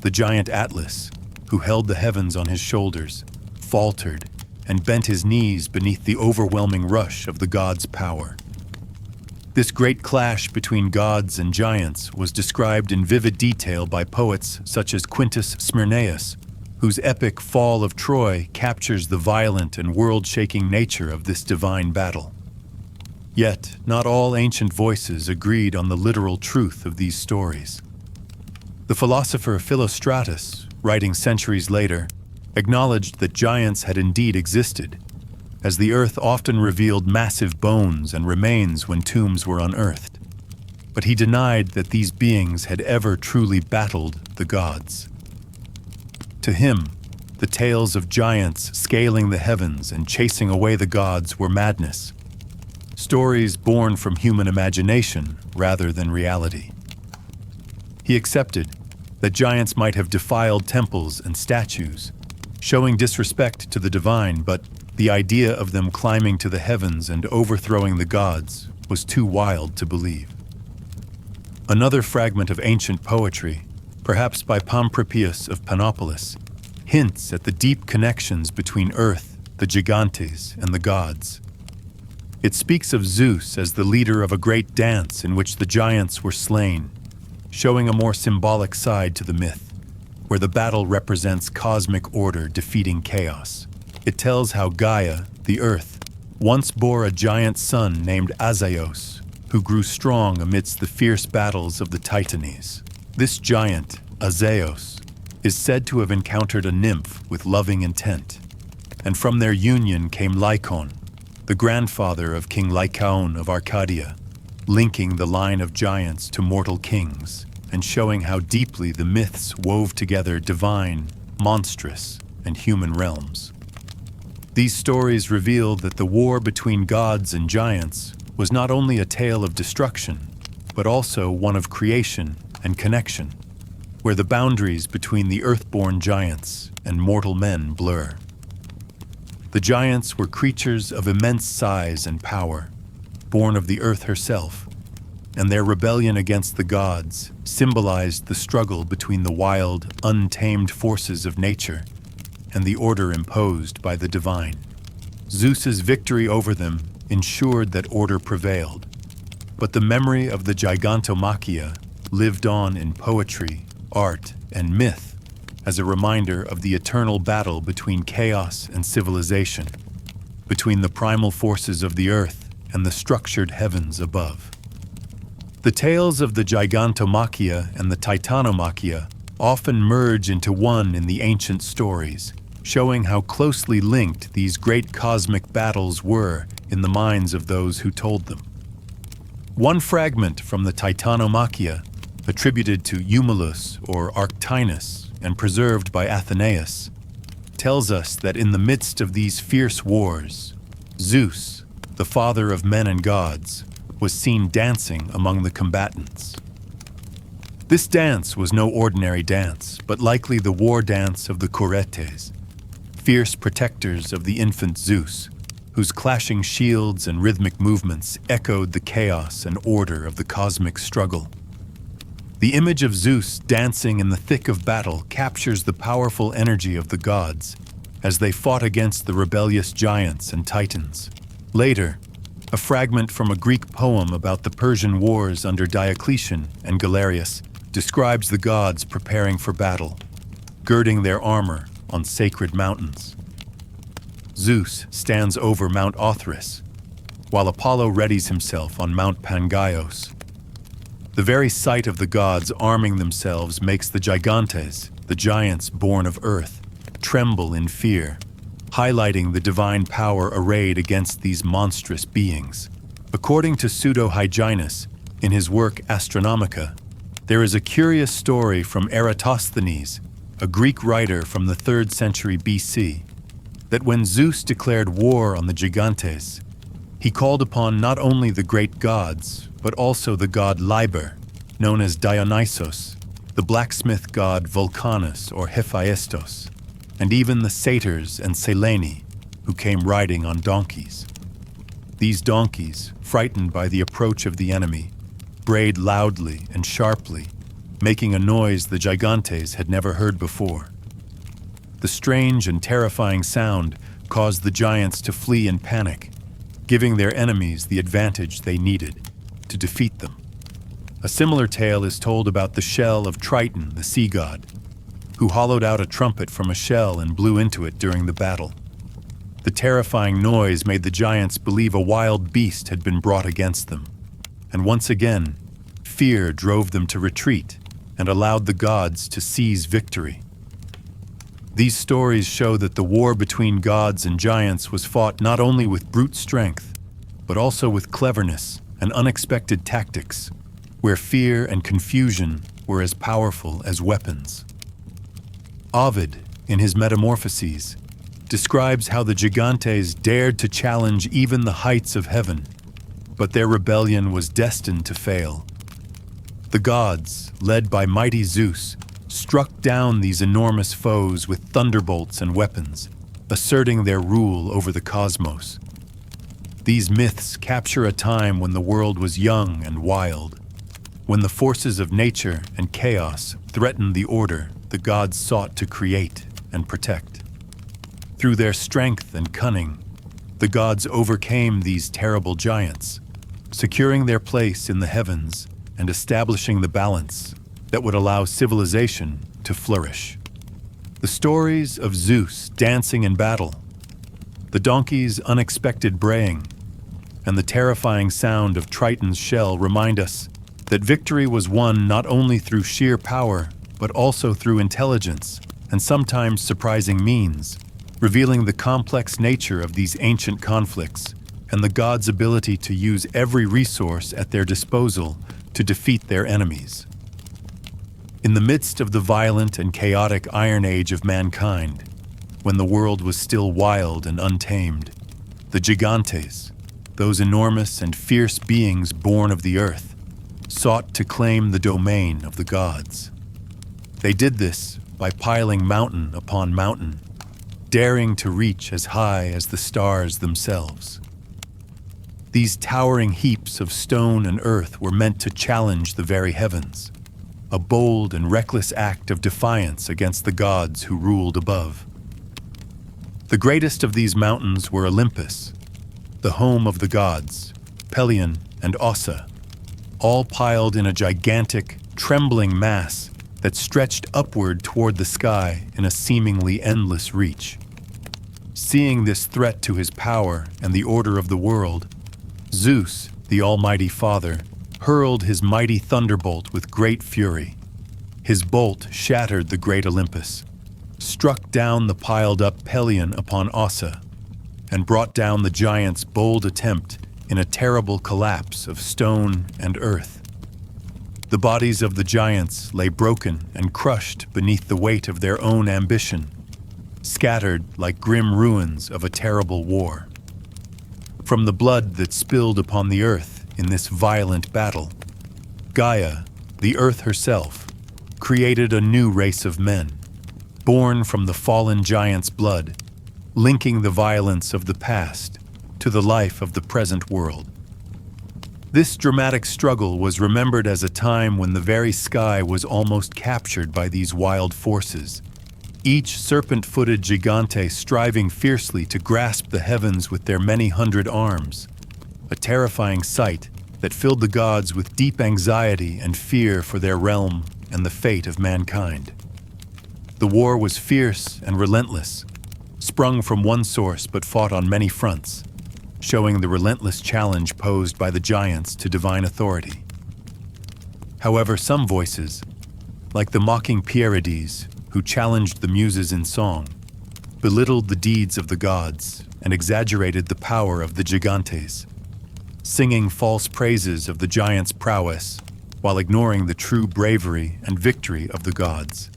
The giant Atlas, who held the heavens on his shoulders, faltered and bent his knees beneath the overwhelming rush of the gods' power. This great clash between gods and giants was described in vivid detail by poets such as Quintus Smyrnaeus, whose epic Fall of Troy captures the violent and world-shaking nature of this divine battle. Yet, not all ancient voices agreed on the literal truth of these stories. The philosopher Philostratus, writing centuries later, acknowledged that giants had indeed existed, as the earth often revealed massive bones and remains when tombs were unearthed. But he denied that these beings had ever truly battled the gods. To him, the tales of giants scaling the heavens and chasing away the gods were madness, stories born from human imagination rather than reality. He accepted that giants might have defiled temples and statues, showing disrespect to the divine, but the idea of them climbing to the heavens and overthrowing the gods was too wild to believe. Another fragment of ancient poetry, perhaps by Pomprapius of Panopolis, hints at the deep connections between Earth, the Gigantes, and the gods. It speaks of Zeus as the leader of a great dance in which the giants were slain, showing a more symbolic side to the myth, where the battle represents cosmic order defeating chaos. It tells how Gaia, the Earth, once bore a giant son named Azaios, who grew strong amidst the fierce battles of the Titanes. This giant, Azaios, is said to have encountered a nymph with loving intent, and from their union came Lycaon, the grandfather of King Lycaon of Arcadia, linking the line of giants to mortal kings and showing how deeply the myths wove together divine, monstrous, and human realms. These stories reveal that the war between gods and giants was not only a tale of destruction, but also one of creation and connection, where the boundaries between the earthborn giants and mortal men blur. The giants were creatures of immense size and power, born of the earth herself, and their rebellion against the gods symbolized the struggle between the wild, untamed forces of nature and the order imposed by the divine. Zeus's victory over them ensured that order prevailed, but the memory of the Gigantomachy lived on in poetry, art, and myth as a reminder of the eternal battle between chaos and civilization, between the primal forces of the earth and the structured heavens above. The tales of the Gigantomachy and the Titanomachy often merge into one in the ancient stories, showing how closely linked these great cosmic battles were in the minds of those who told them. One fragment from the Titanomachy, attributed to Eumelus or Arctinus and preserved by Athenaeus, tells us that in the midst of these fierce wars, Zeus, the father of men and gods, was seen dancing among the combatants. This dance was no ordinary dance, but likely the war dance of the Curetes, fierce protectors of the infant Zeus, whose clashing shields and rhythmic movements echoed the chaos and order of the cosmic struggle. The image of Zeus dancing in the thick of battle captures the powerful energy of the gods as they fought against the rebellious giants and titans. Later, a fragment from a Greek poem about the Persian wars under Diocletian and Galerius describes the gods preparing for battle, girding their armor on sacred mountains. Zeus stands over Mount Olympus, while Apollo readies himself on Mount Pangaios. The very sight of the gods arming themselves makes the Gigantes, the giants born of earth, tremble in fear, highlighting the divine power arrayed against these monstrous beings. According to Pseudo-Hyginus, in his work Astronomica, there is a curious story from Eratosthenes, a Greek writer from the 3rd century BC, that when Zeus declared war on the Gigantes, he called upon not only the great gods, but also the god Liber, known as Dionysos, the blacksmith god Vulcanus or Hephaestos, and even the satyrs and Selene, who came riding on donkeys. These donkeys, frightened by the approach of the enemy, brayed loudly and sharply, making a noise the Gigantes had never heard before. The strange and terrifying sound caused the giants to flee in panic, giving their enemies the advantage they needed to defeat them. A similar tale is told about the shell of Triton, the sea god, who hollowed out a trumpet from a shell and blew into it during the battle. The terrifying noise made the giants believe a wild beast had been brought against them, and once again, fear drove them to retreat and allowed the gods to seize victory. These stories show that the war between gods and giants was fought not only with brute strength, but also with cleverness and unexpected tactics, where fear and confusion were as powerful as weapons. Ovid, in his Metamorphoses, describes how the Gigantes dared to challenge even the heights of heaven, but their rebellion was destined to fail. The gods, led by mighty Zeus, struck down these enormous foes with thunderbolts and weapons, asserting their rule over the cosmos. These myths capture a time when the world was young and wild, when the forces of nature and chaos threatened the order the gods sought to create and protect. Through their strength and cunning, the gods overcame these terrible giants, securing their place in the heavens and establishing the balance that would allow civilization to flourish. The stories of Zeus dancing in battle, the donkey's unexpected braying, and the terrifying sound of Triton's shell remind us that victory was won not only through sheer power, but also through intelligence and sometimes surprising means, revealing the complex nature of these ancient conflicts and the gods' ability to use every resource at their disposal to defeat their enemies. In the midst of the violent and chaotic Iron Age of mankind, when the world was still wild and untamed, the Gigantes, those enormous and fierce beings born of the earth, sought to claim the domain of the gods. They did this by piling mountain upon mountain, daring to reach as high as the stars themselves. These towering heaps of stone and earth were meant to challenge the very heavens, a bold and reckless act of defiance against the gods who ruled above. The greatest of these mountains were Olympus, the home of the gods, Pelion and Ossa, all piled in a gigantic, trembling mass that stretched upward toward the sky in a seemingly endless reach. Seeing this threat to his power and the order of the world, Zeus, the Almighty Father, hurled his mighty thunderbolt with great fury. His bolt shattered the great Olympus, struck down the piled-up Pelion upon Ossa, and brought down the giant's bold attempt in a terrible collapse of stone and earth. The bodies of the giants lay broken and crushed beneath the weight of their own ambition, scattered like grim ruins of a terrible war. From the blood that spilled upon the earth in this violent battle, Gaia, the earth herself, created a new race of men, born from the fallen giant's blood, linking the violence of the past to the life of the present world. This dramatic struggle was remembered as a time when the very sky was almost captured by these wild forces, each serpent-footed gigante striving fiercely to grasp the heavens with their many hundred arms, a terrifying sight that filled the gods with deep anxiety and fear for their realm and the fate of mankind. The war was fierce and relentless, sprung from one source but fought on many fronts, showing the relentless challenge posed by the giants to divine authority. However, some voices, like the mocking Pierides, who challenged the muses in song, belittled the deeds of the gods and exaggerated the power of the gigantes, singing false praises of the giants' prowess while ignoring the true bravery and victory of the gods.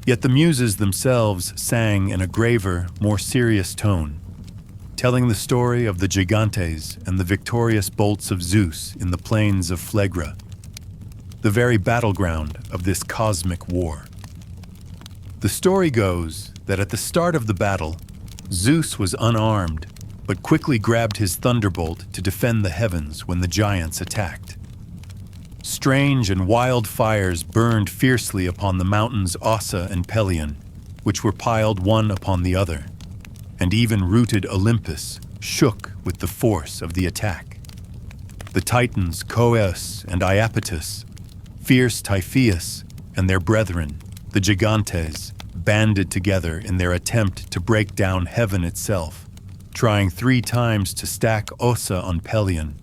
Yet the muses themselves sang in a graver, more serious tone, telling the story of the gigantes and the victorious bolts of Zeus in the plains of Phlegra, the very battleground of this cosmic war. The story goes that at the start of the battle, Zeus was unarmed, but quickly grabbed his thunderbolt to defend the heavens when the giants attacked. Strange and wild fires burned fiercely upon the mountains Ossa and Pelion, which were piled one upon the other, and even rooted Olympus shook with the force of the attack. The Titans Coeus and Iapetus, fierce Typhoeus, and their brethren, the Gigantes, banded together in their attempt to break down heaven itself, trying 3 times to stack Ossa on Pelion,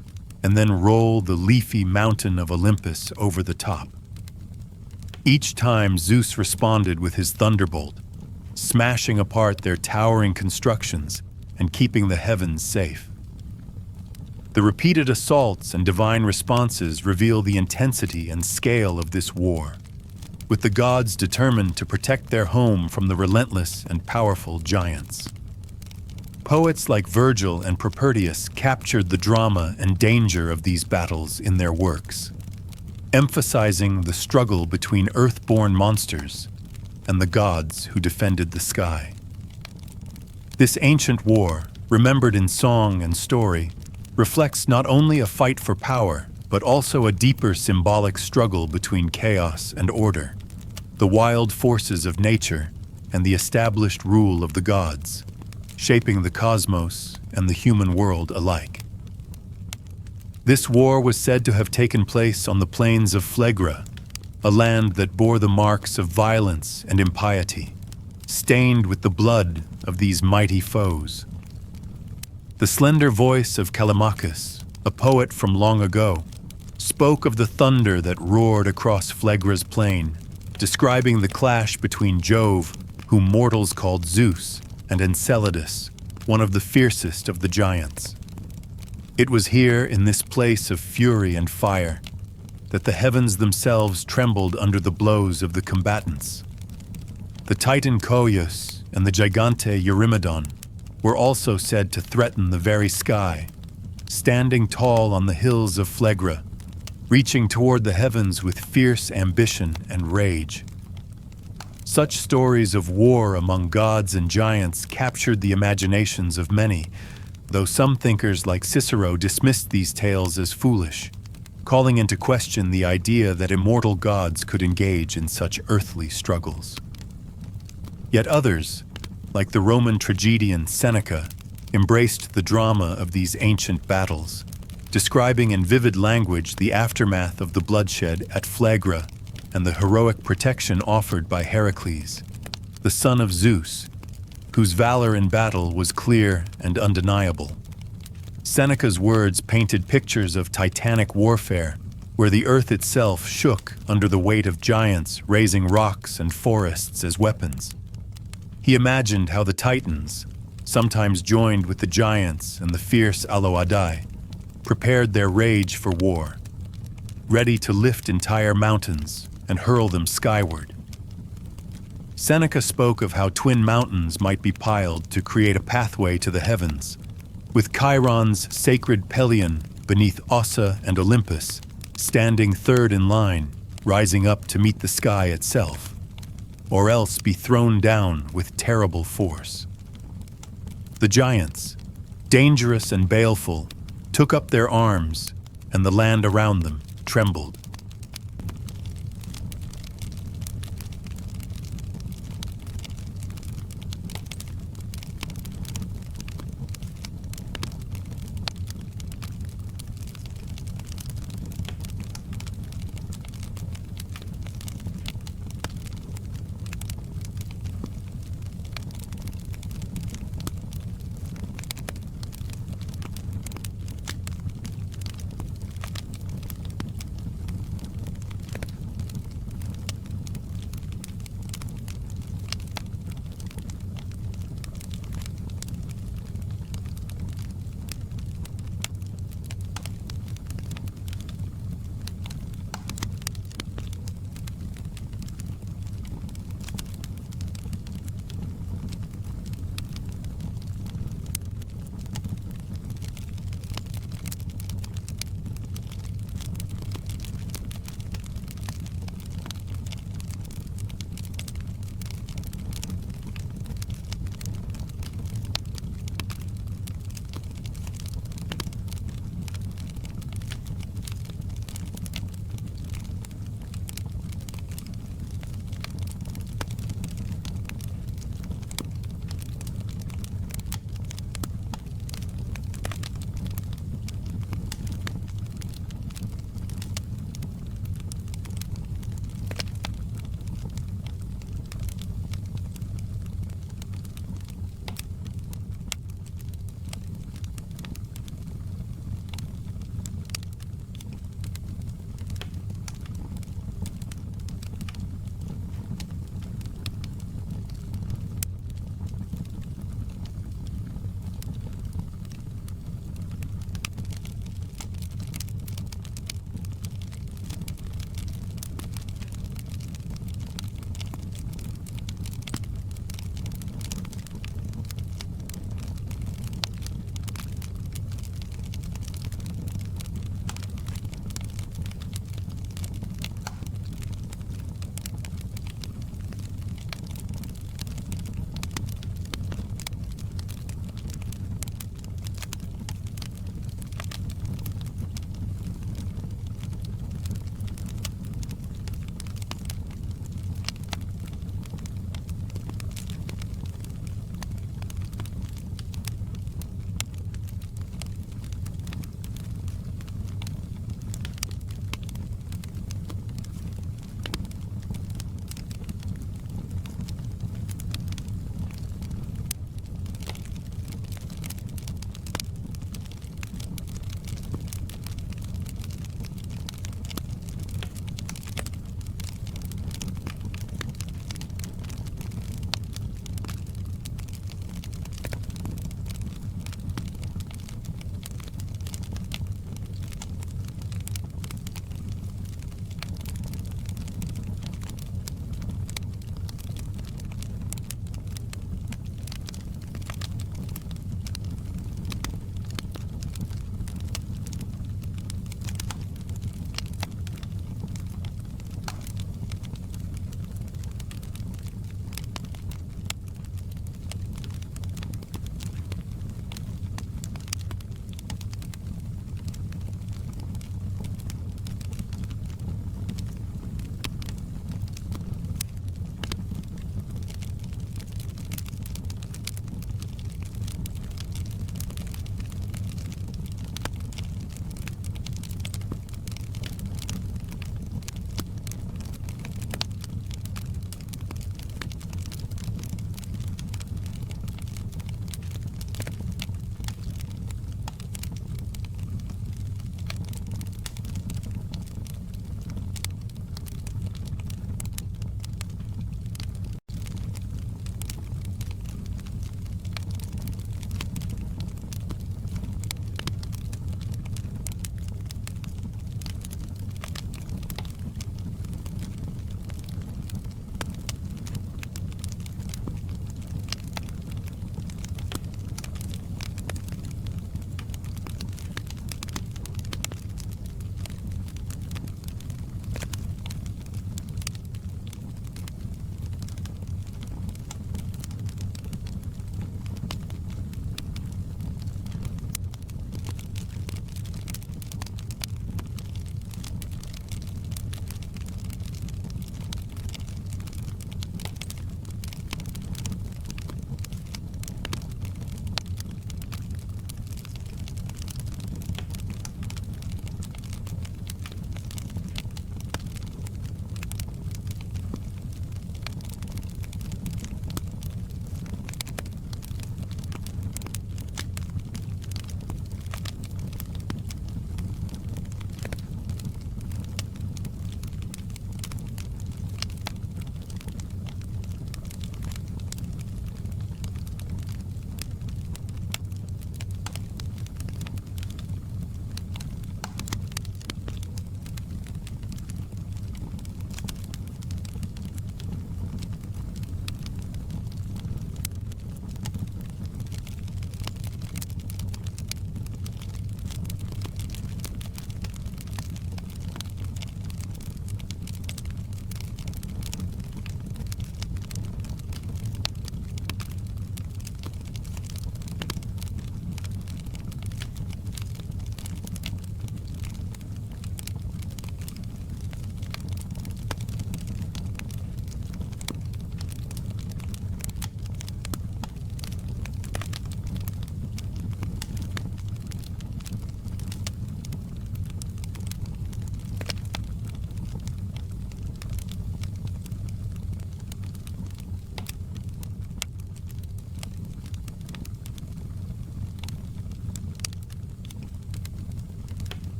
and then roll the leafy mountain of Olympus over the top. Each time Zeus responded with his thunderbolt, smashing apart their towering constructions and keeping the heavens safe. The repeated assaults and divine responses reveal the intensity and scale of this war, with the gods determined to protect their home from the relentless and powerful giants. Poets like Virgil and Propertius captured the drama and danger of these battles in their works, emphasizing the struggle between earth-born monsters and the gods who defended the sky. This ancient war, remembered in song and story, reflects not only a fight for power, but also a deeper symbolic struggle between chaos and order, the wild forces of nature and the established rule of the gods, shaping the cosmos and the human world alike. This war was said to have taken place on the plains of Phlegra, a land that bore the marks of violence and impiety, stained with the blood of these mighty foes. The slender voice of Callimachus, a poet from long ago, spoke of the thunder that roared across Phlegra's plain, describing the clash between Jove, whom mortals called Zeus, and Enceladus, one of the fiercest of the giants. It was here, in this place of fury and fire, that the heavens themselves trembled under the blows of the combatants. The Titan Coeus and the Gigante Eurymedon were also said to threaten the very sky, standing tall on the hills of Phlegra, reaching toward the heavens with fierce ambition and rage. Such stories of war among gods and giants captured the imaginations of many, though some thinkers like Cicero dismissed these tales as foolish, calling into question the idea that immortal gods could engage in such earthly struggles. Yet others, like the Roman tragedian Seneca, embraced the drama of these ancient battles, describing in vivid language the aftermath of the bloodshed at Phlegra and the heroic protection offered by Heracles, the son of Zeus, whose valor in battle was clear and undeniable. Seneca's words painted pictures of titanic warfare, where the earth itself shook under the weight of giants raising rocks and forests as weapons. He imagined how the Titans, sometimes joined with the giants and the fierce Aloadai, prepared their rage for war, ready to lift entire mountains and hurl them skyward. Seneca spoke of how twin mountains might be piled to create a pathway to the heavens, with Chiron's sacred Pelion beneath Ossa and Olympus standing third in line, rising up to meet the sky itself, or else be thrown down with terrible force. The giants, dangerous and baleful, took up their arms, and the land around them trembled.